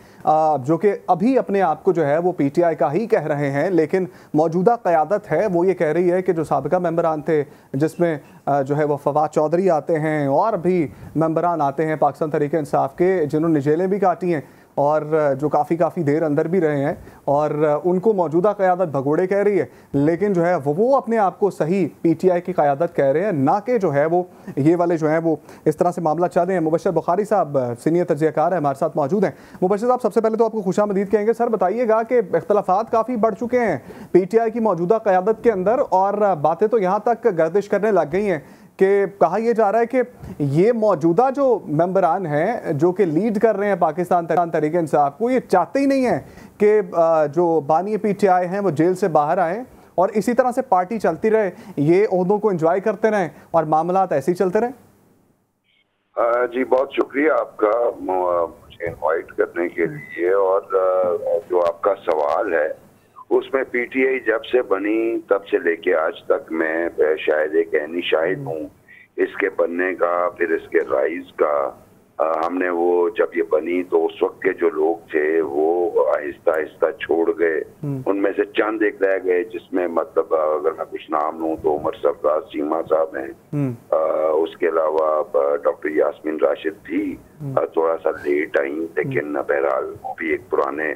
जो कि अभी अपने आप को जो है वो पीटीआई का ही कह रहे हैं, लेकिन मौजूदा क़यादत है वो ये कह रही है कि जो साबिका मेंबरान थे, जिसमें जो है वो फवाद चौधरी आते हैं और भी मेंबरान आते हैं पाकिस्तान तहरीक-ए-इंसाफ के, जिन्होंने जेलें भी काटी हैं और जो काफ़ी देर अंदर भी रहे हैं, और उनको मौजूदा क़यादत भगोड़े कह रही है, लेकिन जो है वो अपने आप को सही पीटीआई की क़यादत कह रहे हैं, ना कि जो है वो ये वाले जो हैं वो इस तरह से मामला चाहते हैं। मुबशर बुखारी साहब सीनियर तजज़ियाकार है, हमारे साथ मौजूद हैं। मुबशर साहब, सबसे पहले तो आपको खुशामदीद कहेंगे। सर बताइएगा कि इख्तलाफात काफ़ी बढ़ चुके हैं पीटीआई की मौजूदा क़यादत के अंदर, और बातें तो यहाँ तक गर्दिश करने लग गई हैं कि कहा यह जा रहा है कि ये मौजूदा जो मेंबरान हैं जो कि लीड कर रहे हैं पाकिस्तान तहरीक-ए-इंसाफ को, ये चाहते ही नहीं है कि जो बानी पीटीआई हैं वो जेल से बाहर आएँ और इसी तरह से पार्टी चलती रहे, ये ओहदों को एंजॉय करते रहें और मामलात ऐसे ही चलते रहें। जी बहुत शुक्रिया आपका मुझे इनवाइट करने के लिए। और जो आपका सवाल है उसमें पीटीआई जब से बनी तब से लेके आज तक मैं शायद एक ऐनी शाहिद हूँ इसके बनने का, फिर इसके राइज का। हमने वो जब ये बनी तो उस वक्त के जो लोग थे वो आहिस्ता आहिस्ता छोड़ गए, उनमें से चंद एक रह गए जिसमें मतलब अगर मैं कुछ नाम लूँ तो उमर सरफराज चीमा साहब हैं, उसके अलावा डॉक्टर यास्मीन राशिद भी थोड़ा सा लेट आई, लेकिन बहरहाल वो भी एक पुराने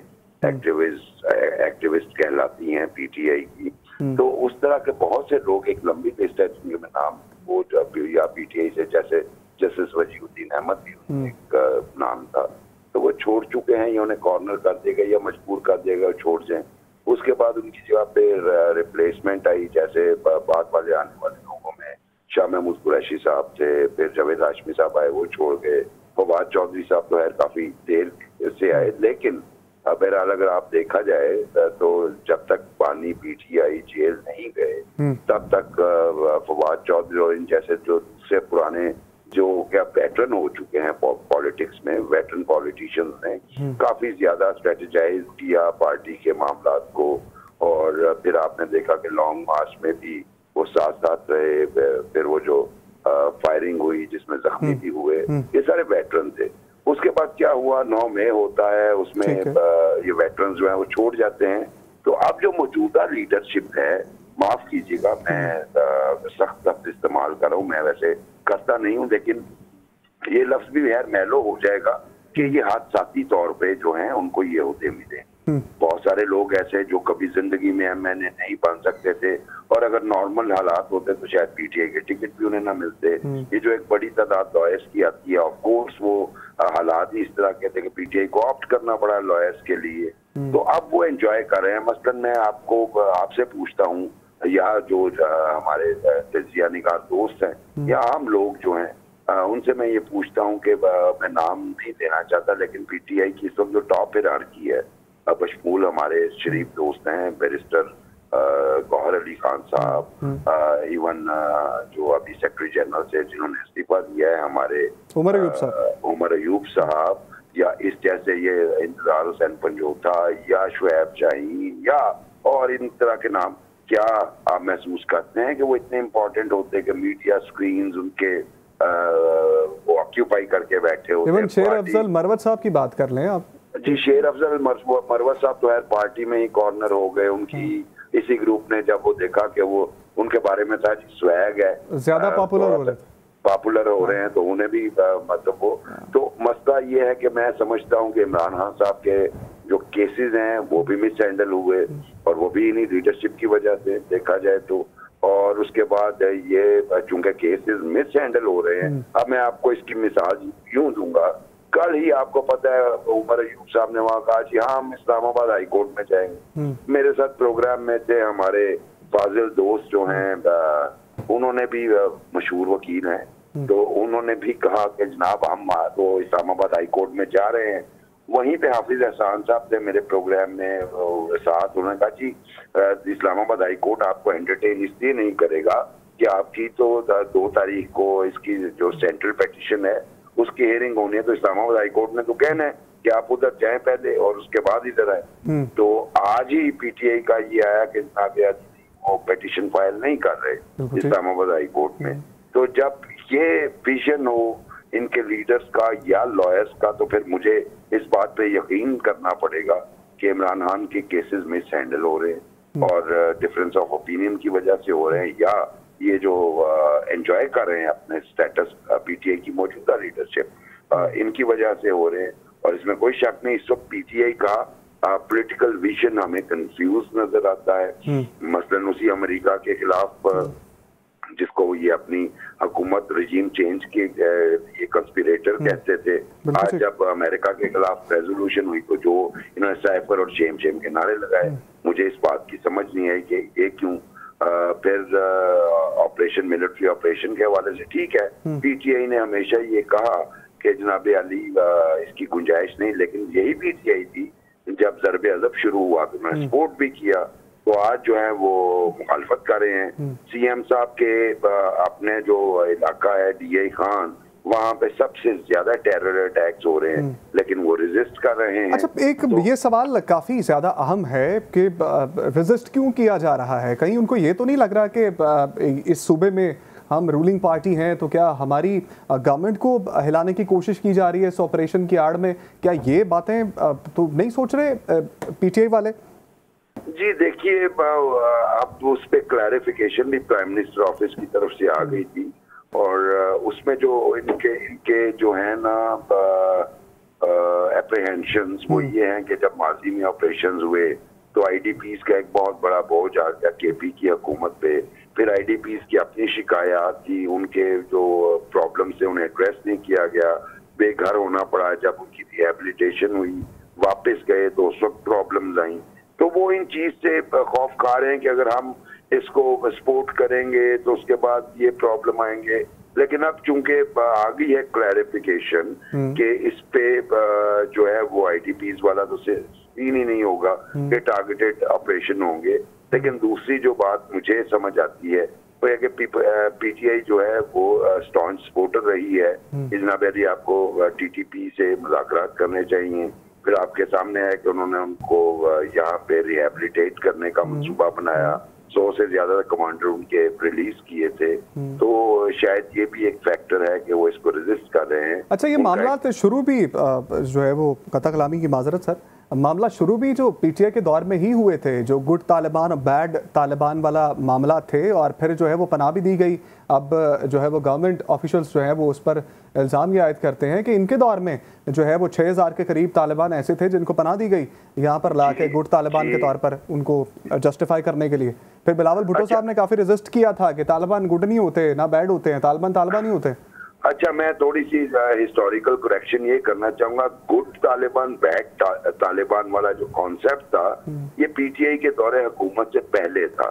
एक्टिविस्ट कहलाती हैं पीटीआई की। तो उस तरह के बहुत से लोग एक लंबी लिस्ट है जिनके मैं नाम वो जब या पीटीआई से जैसे जस्टिस वजीउद्दीन अहमद भी एक नाम था, तो वो छोड़ चुके हैं, या उन्हें कॉर्नर कर देगा या मजबूर कर देगा छोड़ जाए। उसके बाद उनकी जगह पे रिप्लेसमेंट आई, जैसे बाद वाले आने वाले लोगों में शाह महमूद कुरैशी साहब थे, फिर जावेद हाशमी साहब आए, वो छोड़ गए। फवाद चौधरी साहब तो है काफी देर से आए, लेकिन बहरहाल अगर आप देखा जाए तो जब तक बानी पीटीआई जेल नहीं गए तब तक फवाद चौधरी और इन जैसे जो दूसरे पुराने जो क्या वेटरन हो चुके हैं पॉलिटिक्स में, वेटरन पॉलिटिशियंस ने काफी ज्यादा स्ट्रेटेजाइज किया पार्टी के मामलात को। और फिर आपने देखा कि लॉन्ग मार्च में भी वो साथ साथ रहे, फिर वो जो फायरिंग हुई जिसमें जख्मी भी हुए, ये सारे वेटरन थे। उसके बाद क्या हुआ, 9 मई होता है, उसमें ये वेटरन्स जो हैं वो छोड़ जाते हैं। तो अब जो मौजूदा लीडरशिप है, माफ कीजिएगा मैं सख्त लफ्ज इस्तेमाल कर रहा हूँ, मैं वैसे करता नहीं हूँ, लेकिन ये लफ्ज भी यार मैलो हो जाएगा कि ये हादसाती तौर पे जो हैं उनको ये होते मिले। बहुत सारे लोग ऐसे जो कभी जिंदगी में एमएनए नहीं बन सकते थे, और अगर नॉर्मल हालात होते तो शायद पीटीआई के टिकट भी उन्हें ना मिलते। ये जो एक बड़ी तादाद लॉयर्स की आती है, ऑफ कोर्स वो हालात ही इस तरह के थे कि पीटीआई को ऑप्ट करना पड़ा लॉयर्स के लिए, तो अब वो एंजॉय कर रहे हैं। मसलन मैं आपसे पूछता हूँ, या जो हमारे तजिया निगार दोस्त हैं या आम लोग जो हैं, उनसे मैं ये पूछता हूँ कि मैं नाम नहीं देना चाहता, लेकिन पीटीआई की इस वक्त जो टॉप हिरार्की है, बशमूल हमारे शरीफ दोस्त हैं, बैरिस्टर गौहर अली खान साहब, इवन जो अभी सेक्रेटरी जनरल से जिन्होंने इस्तीफा दिया है हमारे उमर अयूब साहब, या इस जैसे ये इंतजार हुसैन पंजोथा या शुएब शाहीन या और इन तरह के नाम, क्या आप महसूस करते हैं कि वो इतने इम्पोर्टेंट होते हैं कि मीडिया स्क्रीन्स उनके वो ऑक्यूपाई करके बैठे होते हैं? शेर अफजल मरवत साहब की बात कर लें आप। जी, शेर अफजल मरवत साहब तो यार पार्टी में ही कॉर्नर हो गए। उनकी इसी ग्रुप ने जब वो देखा कि वो उनके बारे में था स्वैग है, ज्यादा पॉपुलर हो रहे हैं, तो उन्हें भी मतलब वो, तो मसला ये है कि मैं समझता हूँ कि इमरान खान साहब के जो केसेस हैं वो भी मिस हैंडल हुए, और वो भी इन्हीं लीडरशिप की वजह से देखा जाए तो। और उसके बाद ये चूंकि केसेस मिस हैंडल हो रहे हैं, अब मैं आपको इसकी मिसाल यूं दूंगा, कल ही आपको पता है उमर अयूब साहब ने वहां कहा कि हाँ हम इस्लामाबाद हाई कोर्ट में जाएंगे। मेरे साथ प्रोग्राम में थे हमारे फाजिल दोस्त जो हैं, उन्होंने भी मशहूर वकील हैं, तो उन्होंने भी कहा कि जनाब हम तो इस्लामाबाद हाई कोर्ट में जा रहे हैं। वहीं पे हाफिज एहसान साहब थे मेरे प्रोग्राम में साथ, उन्होंने कहा जी इस्लामाबाद हाई कोर्ट आपको एंटरटेन इसलिए नहीं करेगा कि आपकी तो 2 तारीख को इसकी जो सेंट्रल पिटीशन है उसकी हियरिंग होनी है, तो इस्लामाबाद हाई कोर्ट ने तो कहना है कि आप उधर जाएं पहले और उसके बाद इधर आए। तो आज ही पीटीआई का ये आया कि वो पिटीशन फाइल नहीं कर रहे इस्लामाबाद हाई कोर्ट में। तो जब ये विजन हो इनके लीडर्स का या लॉयर्स का, तो फिर मुझे इस बात पे यकीन करना पड़ेगा कि इमरान खान के केसेस मिस हैंडल हो रहे हैं और डिफरेंस ऑफ ओपिनियन की वजह से हो रहे हैं, या ये जो एंजॉय कर रहे हैं अपने स्टेटस पीटीआई की मौजूदा लीडरशिप इनकी वजह से हो रहे हैं। और इसमें कोई शक नहीं, इस वक्त पीटीआई का पॉलिटिकल विजन हमें कंफ्यूज नजर आता है। मसलन उसी अमेरिका के खिलाफ जिसको ये अपनी हुकूमत रजीम चेंज के ये कंस्पिरेटर कहते थे, आज जब अमेरिका के खिलाफ रेजोल्यूशन हुई तो जो इन्होंने साइफर और शेम के नारे लगाए, मुझे इस बात की समझ नहीं आई कि ये क्यों। फिर ऑपरेशन मिलिट्री ऑपरेशन के हवाले से ठीक है, पीटीआई ने हमेशा ये कहा कि जनाब अली इसकी गुंजाइश नहीं, लेकिन यही पीटीआई थी जब ज़रबे अज़ब शुरू हुआ तो उन्होंने सपोर्ट भी किया। तो आज जो है वो मुखालफत कर रहे हैं। सीएम साहब के अपने जो इलाका है डीआई खान, वहाँ पे सबसे ज्यादा टेरर अटैक्स हो रहे हैं, लेकिन वो रेजिस्ट कर रहे हैं। अच्छा, एक तो ये सवाल काफी ज्यादा अहम है कि रेजिस्ट क्यों किया जा रहा है? कहीं उनको ये तो नहीं लग रहा कि इस सूबे में हम रूलिंग पार्टी हैं, तो क्या हमारी गवर्नमेंट को हिलाने की कोशिश की जा रही है इस ऑपरेशन की आड़ में? क्या ये बातें तो नहीं सोच रहे पीटीआई वाले? जी देखिए, अब उस पर क्लैरिफिकेशन भी प्राइम मिनिस्टर ऑफिस की तरफ से आ गई थी, और उसमें जो इनके जो है ना एप्रीहेंशंस वो ये हैं कि जब माजी में ऑपरेशंस हुए तो आईडीपीज का एक बहुत बड़ा बोझ आ गया केपी की हुकूमत पे, फिर आईडीपीज की अपनी शिकायत थी, उनके जो प्रॉब्लम्स थे उन्हें एड्रेस नहीं किया गया, बेघर होना पड़ा, जब उनकी रिहेबिलिटेशन हुई वापस गए तो उस वक्त प्रॉब्लम्स आई। तो वो इन चीज से खौफ खा रहे हैं कि अगर हम इसको सपोर्ट करेंगे तो उसके बाद ये प्रॉब्लम आएंगे। लेकिन अब चूंकि आ गई है क्लैरिफिकेशन कि इस पे जो है वो आईडीपीज वाला तो सीन ही नहीं होगा कि टारगेटेड ऑपरेशन होंगे। लेकिन दूसरी जो बात मुझे समझ आती है वो है कि पीटीआई जो है वो स्टॉन्च सपोर्टर रही है। जनाब अली आपको टीटीपी से मुज़ाकरात करने चाहिए। फिर आपके सामने है कि उन्होंने उनको यहाँ पे रिहेबिलिटेट करने का मंसूबा बनाया, 100 से ज्यादा कमांडर उनके रिलीज किए थे। तो शायद ये भी एक फैक्टर है कि वो इसको रेजिस्ट कर रहे हैं। अच्छा, ये मामला शुरू भी जो है वो कथा कलामी की माजरत सर, मामला शुरू भी जो पीटीआई के दौर में ही हुए थे, जो गुड तालिबान और बैड तालिबान वाला मामला थे, और फिर जो है वो पनाह भी दी गई। अब जो है वो गवर्नमेंट ऑफिशियल्स जो है वो उस पर इल्ज़ाम ये आयद करते हैं कि इनके दौर में जो है वो 6000 के करीब तालिबान ऐसे थे जिनको पनाह दी गई यहाँ पर ला के गुड तालिबान के तौर पर उनको जस्टिफाई करने के लिए। फिर बिलावल भुट्टो साहब ने काफ़ी रेजिस्ट किया था कि तालिबान गुड नहीं होते ना बैड होते हैं, तालिबान ही होते हैं। अच्छा, मैं थोड़ी सी हिस्टोरिकल करेक्शन ये करना चाहूंगा। गुड तालिबान बैड तालिबान वाला जो कॉन्सेप्ट था ये पीटीआई के दौरे हुकूमत से पहले था।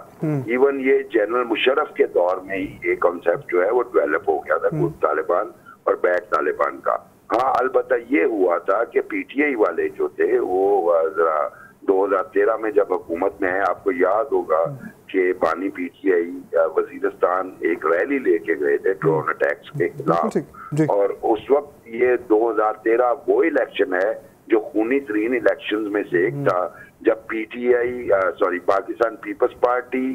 इवन ये जनरल मुशर्रफ के दौर में ही ये कॉन्सेप्ट जो है वो डेवलप हो गया था, गुड तालिबान और बैड तालिबान का। हाँ, अलबत्ता ये हुआ था कि पीटीआई वाले जो थे वो जरा 2013 में जब हुकूमत में है, आपको याद होगा कि बानी पीटीआई वजीरिस्तान एक रैली लेके गए थे ड्रोन अटैक्स के खिलाफ। और उस वक्त ये 2013 वो इलेक्शन है जो खूनी तरीन इलेक्शंस में से एक था, जब पाकिस्तान पीपल्स पार्टी,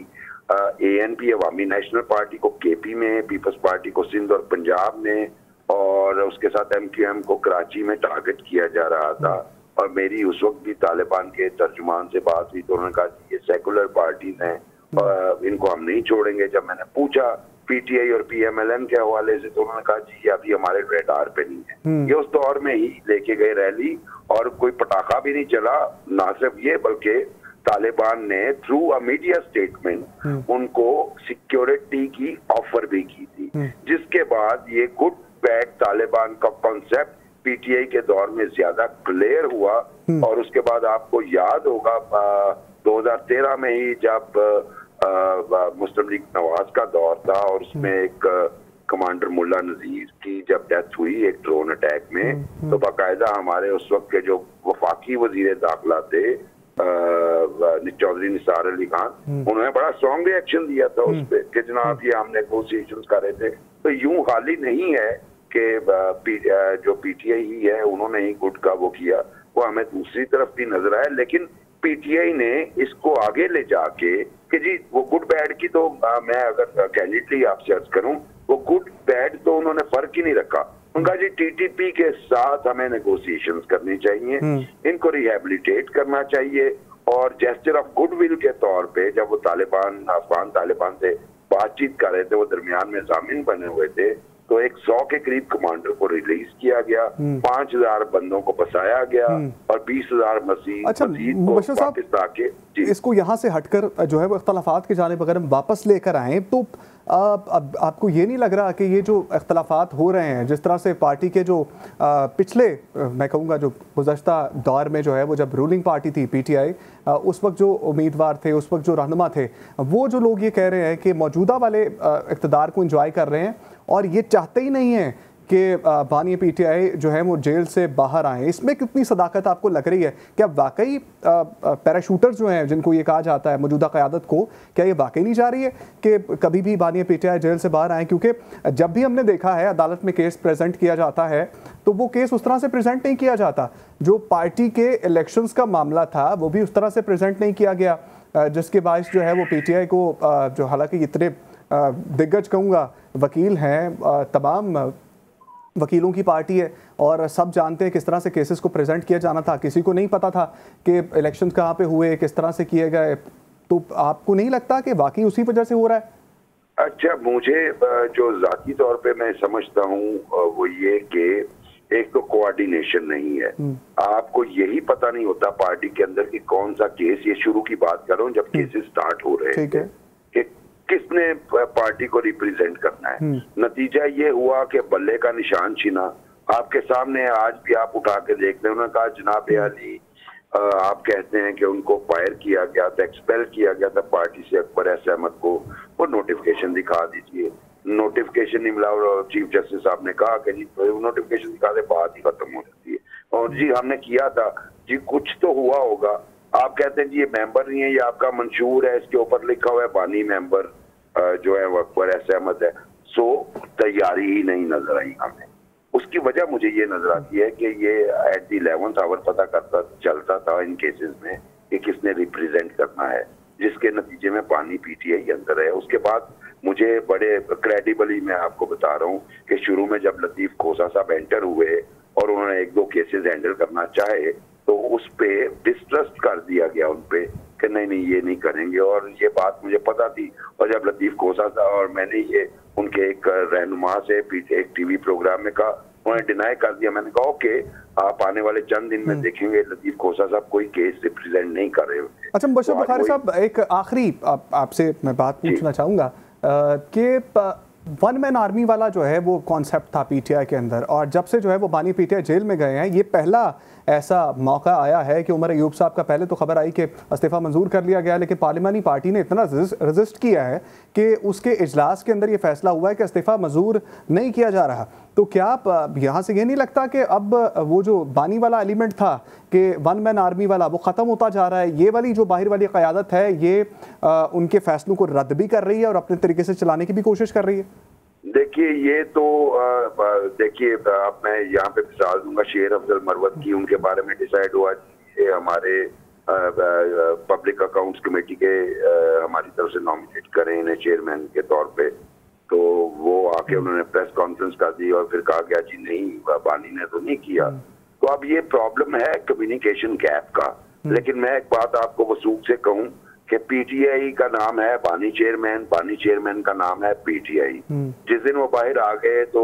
एएनपी अवामी नेशनल पार्टी को केपी में, पीपल्स पार्टी को सिंध और पंजाब में, और उसके साथ एमक्यूएम को कराची में टारगेट किया जा रहा था। और मेरी उस वक्त भी तालिबान के तर्जुमान से बात हुई तो उन्होंने कहा कि ये सेकुलर पार्टीज हैं, इनको हम नहीं छोड़ेंगे। जब मैंने पूछा पीटीआई और पीएमएलएन के हवाले से तो उन्होंने कहा जी ये अभी हमारे रेडार पे नहीं है। ये उस दौर में ही लेके गए रैली, और कोई पटाखा भी नहीं चला। ना सिर्फ ये बल्कि तालिबान ने थ्रू अ मीडिया स्टेटमेंट उनको सिक्योरिटी की ऑफर भी की थी, जिसके बाद ये गुड बैड तालिबान का कॉन्सेप्ट पीटीआई के दौर में ज्यादा क्लियर हुआ। और उसके बाद आपको याद होगा 2013 में ही जब मुस्लिम लीग नवाज का दौर था और उसमें एक कमांडर मुल्ला नजीर की जब डेथ हुई एक ड्रोन अटैक में, तो बाकायदा हमारे उस वक्त के जो वफाकी वजीर दाखिला थे चौधरी निसार अली खान, उन्होंने बड़ा स्ट्रॉन्ग रिएक्शन दिया था उस पर कि जनाब ये हम नेगोशिएशंस कर रहे थे। तो यूं खाली नहीं है कि जो पीटीआई ही है उन्होंने ही गुड का वो किया, वो हमें दूसरी तरफ भी नजर आया। लेकिन पीटीआई ने इसको आगे ले जाके कि जी वो गुड बैड की तो मैं अगर कैंडिडेटली आपसे अर्ज करूं, वो गुड बैड तो उन्होंने फर्क ही नहीं रखा। उनका जी टीटीपी के साथ हमें नेगोशिएशंस करनी चाहिए, इनको रिहेबिलिटेट करना चाहिए, और जेस्चर ऑफ गुडविल के तौर पे जब वो तालिबान, अफगान तालिबान से बातचीत कर रहे थे, वो दरमियान में जामिन बने हुए थे, तो एक 100 के करीब कमांडर को रिलीज किया गया, 5000 बंदों को बसाया गया और 20,000 मजीद पाकिस्तान के। इसको यहाँ से हटकर जो है वो इख्तलाफात की जानिब अगर हम वापस लेकर आए तो आपको ये नहीं लग रहा कि ये जो इख्तलाफात हो रहे हैं, जिस तरह से पार्टी के जो पिछले मैं कहूँगा जो गुज़श्ता दौर में जो है वो जब रूलिंग पार्टी थी पीटीआई, उस वक्त जो उम्मीदवार थे, उस वक्त जो रहनुमा थे, वो जो लोग ये कह रहे हैं कि मौजूदा वाले इक़्तिदार को इंजॉय कर रहे हैं और ये चाहते ही नहीं हैं कि बानी पीटीआई जो है वो जेल से बाहर आए, इसमें कितनी सदाकत आपको लग रही है? क्या वाकई पैराशूटर्स जो हैं जिनको ये कहा जाता है मौजूदा क़यादत को, क्या ये वाकई नहीं चाह रही है कि कभी भी बानी पीटीआई जेल से बाहर आए? क्योंकि जब भी हमने देखा है अदालत में केस प्रेजेंट किया जाता है तो वो केस उस तरह से प्रेजेंट नहीं किया जाता। जो पार्टी के इलेक्शंस का मामला था वो भी उस तरह से प्रेजेंट नहीं किया गया, जिसके बायस जो है वो पीटीआई को जो हालांकि इतने दिग्गज कहूँगा वकील हैं, तमाम वकीलों की पार्टी है और सब जानते हैं किस तरह से केसेस को प्रेजेंट किया जाना था, किसी को नहीं पता था कि इलेक्शंस कहाँ पे हुए, किस तरह से किए गए। तो आपको नहीं लगता कि वाकई उसी वजह से हो रहा है? अच्छा, मुझे जो जाती तौर पे मैं समझता हूँ वो ये कि एक तो कोऑर्डिनेशन नहीं है। आपको यही पता नहीं होता पार्टी के अंदर कि कौन सा केस, ये शुरू की बात कर रहा हूँ जब केसेस स्टार्ट हो रहे हैं, कि किसने पार्टी को रिप्रेजेंट करना है। नतीजा ये हुआ कि बल्ले का निशान छीना। आपके सामने आज भी आप उठा के देख रहे, उन्होंने कहा जनाब अली आप कहते हैं कि उनको फायर किया गया था, एक्सपेल किया गया था पार्टी से अकबर एस अहमद को, वो नोटिफिकेशन दिखा दीजिए। नोटिफिकेशन नहीं मिला और चीफ जस्टिस साहब ने कहा कि जी नोटिफिकेशन दिखा दे, बात ही खत्म हो जाती है। और जी हमने किया था, जी कुछ तो हुआ होगा। आप कहते हैं जी ये मेंबर नहीं है, ये आपका मंशूर है, इसके ऊपर लिखा हुआ है बानी मेंबर जो है वो अकबर एस अहमद है। सो तैयारी ही नहीं नजर आई हमें। उसकी वजह मुझे ये नजर आती है कि ये एट द 11th आवर पता करता चलता था इन केसेस में कि किसने रिप्रेजेंट करना है, जिसके नतीजे में पानी पीटीआई अंदर है। उसके बाद मुझे बड़े क्रेडिबली मैं आपको बता रहा हूँ कि शुरू में जब लतीफ खोसा साहब एंटर हुए और उन्होंने 1-2 केसेस हैंडल करना चाहे तो उस पे डिस्ट्रस्ट कर दिया गया उन पे कि नहीं नहीं ये नहीं करेंगे, और ये बात मुझे पता थी। और जब लतीफ खोसा साहब और मैंने ये उनके एक रहनुमा से एक टीवी प्रोग्राम में कहा, उन्होंने डिनाई कर दिया। मैंने कहा ओके आप आने वाले चंद दिन में देखेंगे लतीफ खोसा साहब कोई केस रिप्रेजेंट नहीं कर रहे होंगे। अच्छा मुबशर बुखारी साहब, एक आखिरी आपसे मैं बात पूछना चाहूँगा कि वन मैन आर्मी वाला जो है वो कॉन्सेप्ट था पीटीआई के अंदर, और जब से जो है वो बानी पीटीआई जेल में गए हैं, ये पहला ऐसा मौका आया है कि उमर अयूब साहब का पहले तो खबर आई कि इस्तीफ़ा मंजूर कर लिया गया, लेकिन पार्लिमानी पार्टी ने इतना रजिस्ट किया है कि उसके इजलास के अंदर ये फैसला हुआ है कि इस्तीफ़ा मंजूर नहीं किया जा रहा। तो क्या आप यहाँ से ये नहीं लगता कि अब वो जो बानी वाला एलिमेंट था कि वन मैन आर्मी वाला, वो ख़त्म होता जा रहा है? ये वाली जो बाहर वाली क़यादत है ये उनके फैसलों को रद्द भी कर रही है और अपने तरीके से चलाने की भी कोशिश कर रही है। देखिए ये तो देखिए अब मैं यहाँ पे मिसाल दूंगा शेर अफजल मरवत की। उनके बारे में डिसाइड हुआ ये हमारे पब्लिक अकाउंट्स कमेटी के हमारी तरफ से नॉमिनेट करें इन्हें चेयरमैन के तौर पे, तो वो आके उन्होंने प्रेस कॉन्फ्रेंस कर दी और फिर कहा गया जी नहीं बानी ने तो नहीं किया। तो अब ये प्रॉब्लम है कम्युनिकेशन गैप का। लेकिन मैं एक बात आपको वसूख से कहूँ कि पीटीआई का नाम है बानी चेयरमैन का नाम है पीटीआई। जिस दिन वो बाहर आ गए तो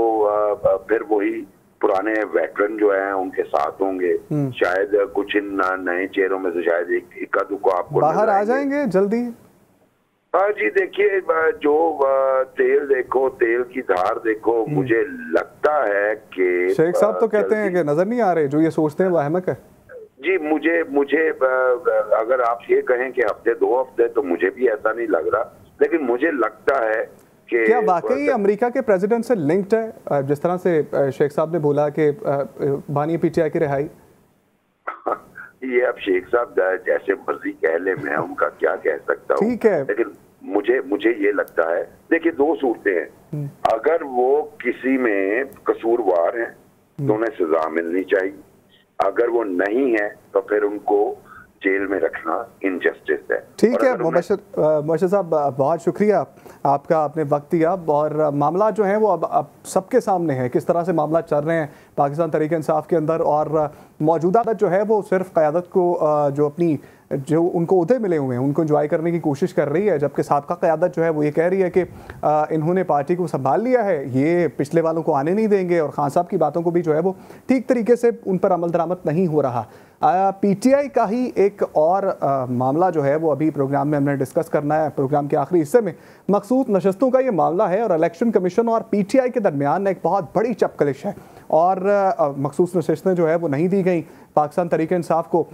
फिर वही पुराने वेटरन जो हैं उनके साथ होंगे। शायद कुछ इन नए चेहरों में से शायद एक आध को आपको बाहर आ जाएंगे जल्दी। हाँ जी देखिए जो तेल देखो, तेल की धार देखो, मुझे लगता है कि शेख साहब तो कहते हैं कि नजर नहीं आ रहे, जो ये सोचते हैं वो अहमक है। जी मुझे अगर आप ये कहें कि हफ्ते 2 हफ्ते तो मुझे भी ऐसा नहीं लग रहा, लेकिन मुझे लगता है कि क्या वाकई अमेरिका के प्रेसिडेंट से लिंक्ड है, जिस तरह से शेख साहब ने बोला कि बानी पीटीआई की रिहाई? ये अब शेख साहब जैसे मर्जी कह ले, मैं उनका क्या कह सकता हूँ। ठीक है, लेकिन मुझे ये लगता है, देखिए 2 सूरतें हैं। अगर वो किसी में कसूरवार हैं तो उन्हें सजा मिलनी चाहिए, अगर वो नहीं है तो फिर उनको जेल में रखना इनजस्टिस है। ठीक है मुबशर साहब, बहुत शुक्रिया आपका, आपने वक्त दिया। और मामला जो है वो अब सबके सामने है, किस तरह से मामला चल रहे हैं पाकिस्तान तहरीक इंसाफ के अंदर। और मौजूदा जो है वो सिर्फ क़यादत को जो अपनी जो उनको उहदे मिले हुए हैं उनको इंजॉय करने की कोशिश कर रही है, जबकि साबका क़यादत जो है वो ये कह रही है कि इन्होंने पार्टी को संभाल लिया है, ये पिछले वालों को आने नहीं देंगे, और खान साहब की बातों को भी जो है वो ठीक तरीके से उन पर अमल दरामद नहीं हो रहा। पीटीआई का ही एक और मामला जो है वो अभी प्रोग्राम में हमने डिस्कस करना है, प्रोग्राम के आखिरी हिस्से में। मखसूस नशस्तों का ये मामला है और इलेक्शन कमीशन और पीटीआई के दरमियान एक बहुत बड़ी चपकलिश है, और मखसूस नशस्तें जो है वो नहीं दी गई पाकिस्तान तहरीक इंसाफ को।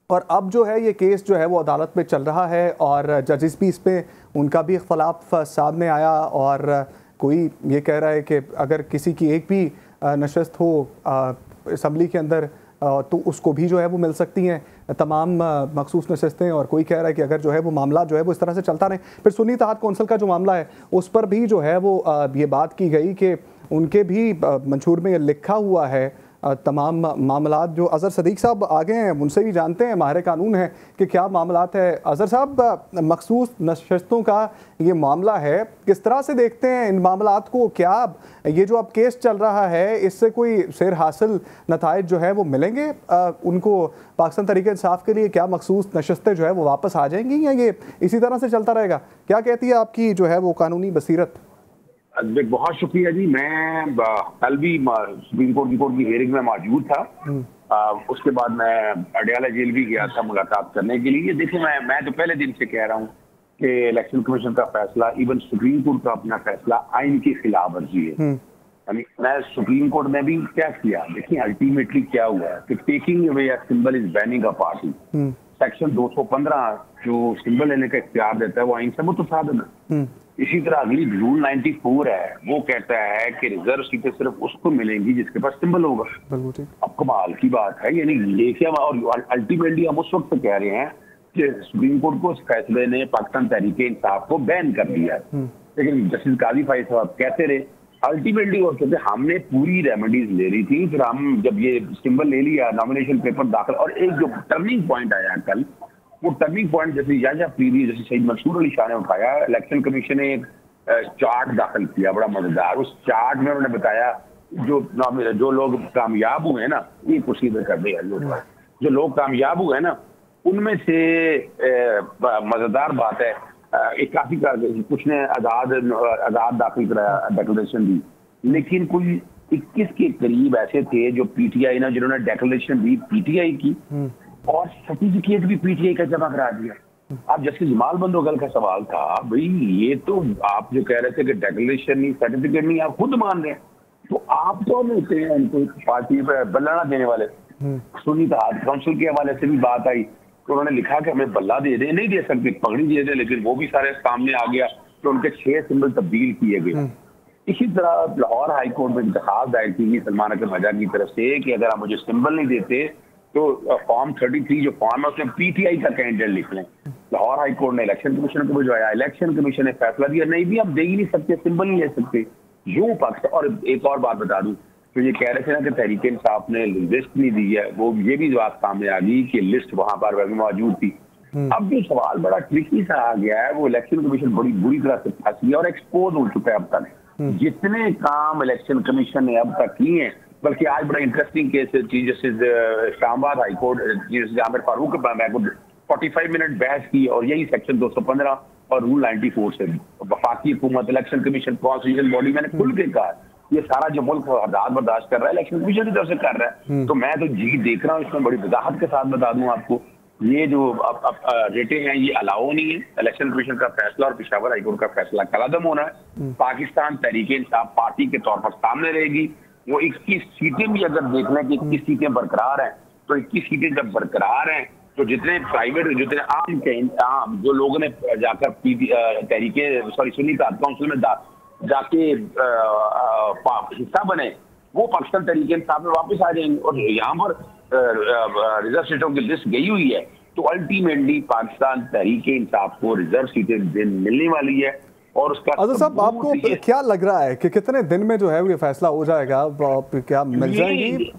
और अब जो है ये केस जो है वो अदालत में चल रहा है, और जजेस भी इस पर उनका भी इख्तलाफ सामने आया, और कोई ये कह रहा है कि अगर किसी की एक भी नशस्त हो असम्बली के अंदर तो उसको भी जो है वो मिल सकती हैं तमाम मखसूस नशस्तें। और कोई कह रहा है कि अगर जो है वो मामला जो है वो इस तरह से चलता रहे। फिर सुन्नी इत्तेहाद कौंसिल का जो मामला है उस पर भी जो है वो ये बात की गई कि उनके भी मंशूर में लिखा हुआ है तमाम मामलात। जो अज़हर सदीक साहब आगे हैं उनसे भी जानते हैं, माहिर कानून है, कि क्या मामलात है। अज़हर साहब, मखसूस नशस्तों का ये मामला है, किस तरह से देखते हैं इन मामलात को? क्या ये जो अब केस चल रहा है इससे कोई सेर हासिल नताइज जो है वो मिलेंगे उनको पाकिस्तान तहरीक इंसाफ के लिए? क्या मखसूस नशस्तें जो है वो वापस आ जाएंगी या ये इसी तरह से चलता रहेगा? क्या कहती है आपकी जो है वो कानूनी बसीरत? बहुत शुक्रिया जी। मैं कल भी सुप्रीम कोर्ट की हियरिंग में मौजूद था। उसके बाद मैं अडयाला जेल भी गया था मुलाकात करने के लिए। देखिए मैं तो पहले दिन से कह रहा हूँ कि इलेक्शन कमीशन का फैसला, इवन सुप्रीम कोर्ट का अपना फैसला आइन की खिलाफ वर्जी है। यानी मैं सुप्रीम कोर्ट ने भी क्या किया, देखिए अल्टीमेटली क्या हुआ है कि taking away a symbol is banning a party. Section 215 जो सिंबल लेने का इख्तियार देता है वो आइन से मुतसादिम है। इसी तरह अगली रूल 94 है, वो कहता है कि रिजर्व सीटें सिर्फ उसको मिलेंगी जिसके पास सिंबल होगा। अब कमाल की बात है, यानी ये क्या, और अल्टीमेटली हम उस वक्त कह रहे हैं कि सुप्रीम कोर्ट को उस फैसले ने पाकिस्तान तहरीक इंसाफ को बैन कर दिया है। लेकिन जस्टिस काजी फाइज साहब कहते रहे अल्टीमेटली वो कहते हमने पूरी रेमेडीज ले रही थी, फिर हम जब ये सिंबल ले लिया, नॉमिनेशन पेपर दाखिल, और एक जो टर्निंग पॉइंट आया कल, वो टर्निंग पॉइंट जैसे याजा प्रीवी, जैसे शहीद मंसूर अली शाह ने उठाया, इलेक्शन कमीशन ने एक चार्ट दाखिल किया बड़ा मजेदार। उस चार्ट में उन्होंने बताया जो लोग कामयाब हुए ना, ये कुर्सी पे कर दे, जो लोग कामयाब हुए ना उनमें से मजेदार बात है, एक काफी कुछ ने आजाद दाखिल कराया, डेक्लेरेशन दी, लेकिन कोई 21 के करीब ऐसे थे जो पीटीआई ना, जिन्होंने डेक्लेरेशन दी पीटीआई की और सर्टिफिकेट भी पीटीआई का जमा करा दिया। अब जस्टिस जमाल बंदोगल का सवाल था, भाई ये तो आप जो कह रहे थे कि डेक्लेरेशन नहीं, सर्टिफिकेट नहीं, आप खुद मान रहे हैं, तो आप तो होते हैं उनको पार्टी पे बल्ला देने वाले। सुनी तहाद काउंसिल के हवाले से भी बात आई, तो उन्होंने लिखा कि हमें बल्ला दे दे, नहीं दे सकते, पगड़ी दे दे, लेकिन वो भी सारे सामने आ गया, तो उनके 6 सिंबल तब्दील किए गए। इसी तरह लाहौर हाई कोर्ट में दरखास्त दायर की गई सलमान अकरम हजा की तरफ से कि अगर आप मुझे सिंबल नहीं देते तो फॉर्म 33 जो फॉर्म है उसमें पीटीआई का कैंडिडेट लिख लें। लाहौर हाई कोर्ट ने इलेक्शन कमीशन को भिजवाया, इलेक्शन कमीशन ने फैसला दिया नहीं भी हम दे ही नहीं सकते, सिंबल नहीं ले सकते, यूं पक्ष। और एक और बात बता दूं, तो ये कह रहे थे ना कि तहरीक इंसाफ ने लिस्ट नहीं दी है, वो ये भी बात सामने आ गई कि लिस्ट वहां पर मौजूद थी। अब जो सवाल बड़ा ट्रिकी सा आ गया है, वो इलेक्शन कमीशन बड़ी बुरी तरह से फंस गया और एक्सपोज हो चुका है अब तक। जितने काम इलेक्शन कमीशन ने अब तक किए हैं, बल्कि आज बड़ा interesting case chief justice Islamabad high court Aamir Farooq को 45 मिनट बहस की, और यही सेक्शन 215 और रूल 94 से वफाकी हुकूमत, इलेक्शन कमीशन, कॉन्स्टिट्यूशन बॉडी, मैंने खुल के कहा ये सारा जो मुल्क हदायत बर्दाश्त कर रहा है इलेक्शन कमीशन की तरफ से कर रहा है। तो मैं तो जी देख रहा हूँ, इसमें बड़ी वजाहत के साथ बता दूं आपको, ये जो अब रेटें हैं ये अलाउ नहीं है। इलेक्शन कमीशन का फैसला और पेशावर हाईकोर्ट का फैसला कलादम होना है। पाकिस्तान तहरीक इंसाफ पार्टी के तौर पर सामने रहेगी। वो 21 सीटें भी अगर देख लें कि 21 सीटें बरकरार हैं, तो 21 सीटें जब बरकरार हैं तो जितने प्राइवेट, जितने आम जो लोगों ने जाकर सुन्नी काउंसिल में जाके हिस्सा बने, वो पाकिस्तान तहरीक इंसाफ में वापस आ जाएंगे। और यहाँ पर रिजर्व सीटों की लिस्ट गई हुई है, तो अल्टीमेटली पाकिस्तान तहरीक इंसाफ को रिजर्व सीटें मिलने वाली है। और उसका अजहर साहब, आपको क्या लग रहा है कि कितने दिन में जो है ये फैसला हो जाएगा, क्या मिल जाएंगी?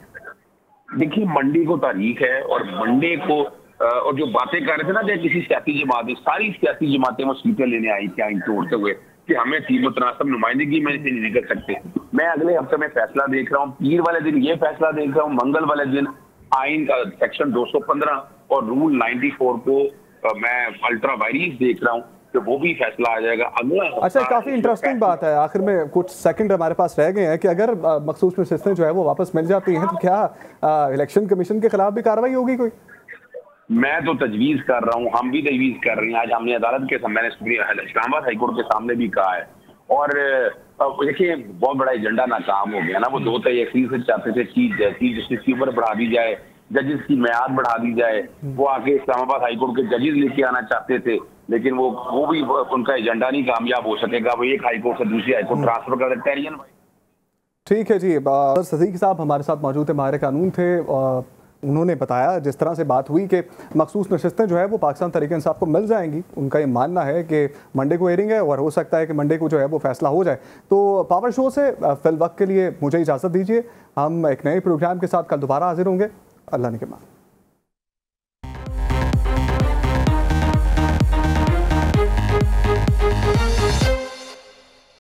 देखिए मंडे को तारीख है, और मंडे को और जो बातें कर रहे थे ना किसी सियासी जमात, सारी सियासी जमातें वो सीटें लेने आई थी आइन तोड़ते हुए कि हमें तीन मुतनासिब नुमाइंदगी में नहीं कर सकते। मैं अगले हफ्ते में फैसला देख रहा हूँ, पीर वाले दिन ये फैसला देख रहा हूँ, मंगल वाले दिन आइन का सेक्शन 215 और रूल 94 को मैं अल्ट्रा वायरीज देख रहा हूँ कि वो भी फैसला आ जाएगा अगला। अच्छा, काफी इंटरेस्टिंग बात है, आखिर में कुछ सेकंड हमारे पास रह गए हैं कि अगर मखसूस नशिस्तें जो है वो वापस मिल जाती हैं तो क्या इलेक्शन कमीशन के खिलाफ भी कार्रवाई होगी कोई? मैं तो तजवीज कर रहा हूँ, हम भी तजवीज कर रहे हैं। आज हमने अदालत के मैंने इस्लामाबाद हाईकोर्ट के सामने भी कहा है। और देखिए बहुत बड़ा एजेंडा नाकाम हो गया ना, वो 2 तय से चाहते थे चीफ जस्टिस की उम्र बढ़ा दी जाए, जजेस की म्याद बढ़ा दी जाए, वो आके इस्लामाबाद हाईकोर्ट के जजेस लेके आना चाहते थे, लेकिन वो भी उनका एजेंडा नहीं कामयाब हो सकेगा। वो एक हाईकोर्ट से दूसरी हाईकोर्ट ट्रांसफर कर देते हैं। ठीक है जी, सदीक साहब हमारे साथ मौजूद थे, माहिर कानून थे। उन्होंने बताया जिस तरह से बात हुई कि मखसूस नशिस्तें जो है वो पाकिस्तान तहरीक इंसाफ को मिल जाएंगी। उनका ये मानना है कि मंडे को हेयरिंग है और हो सकता है कि मंडे को जो है वो फैसला हो जाए। तो पावर शो से फिल वक्त के लिए मुझे इजाज़त दीजिए, हम एक नए प्रोग्राम के साथ कल दोबारा हाजिर होंगे। अल्लाह ने के मान।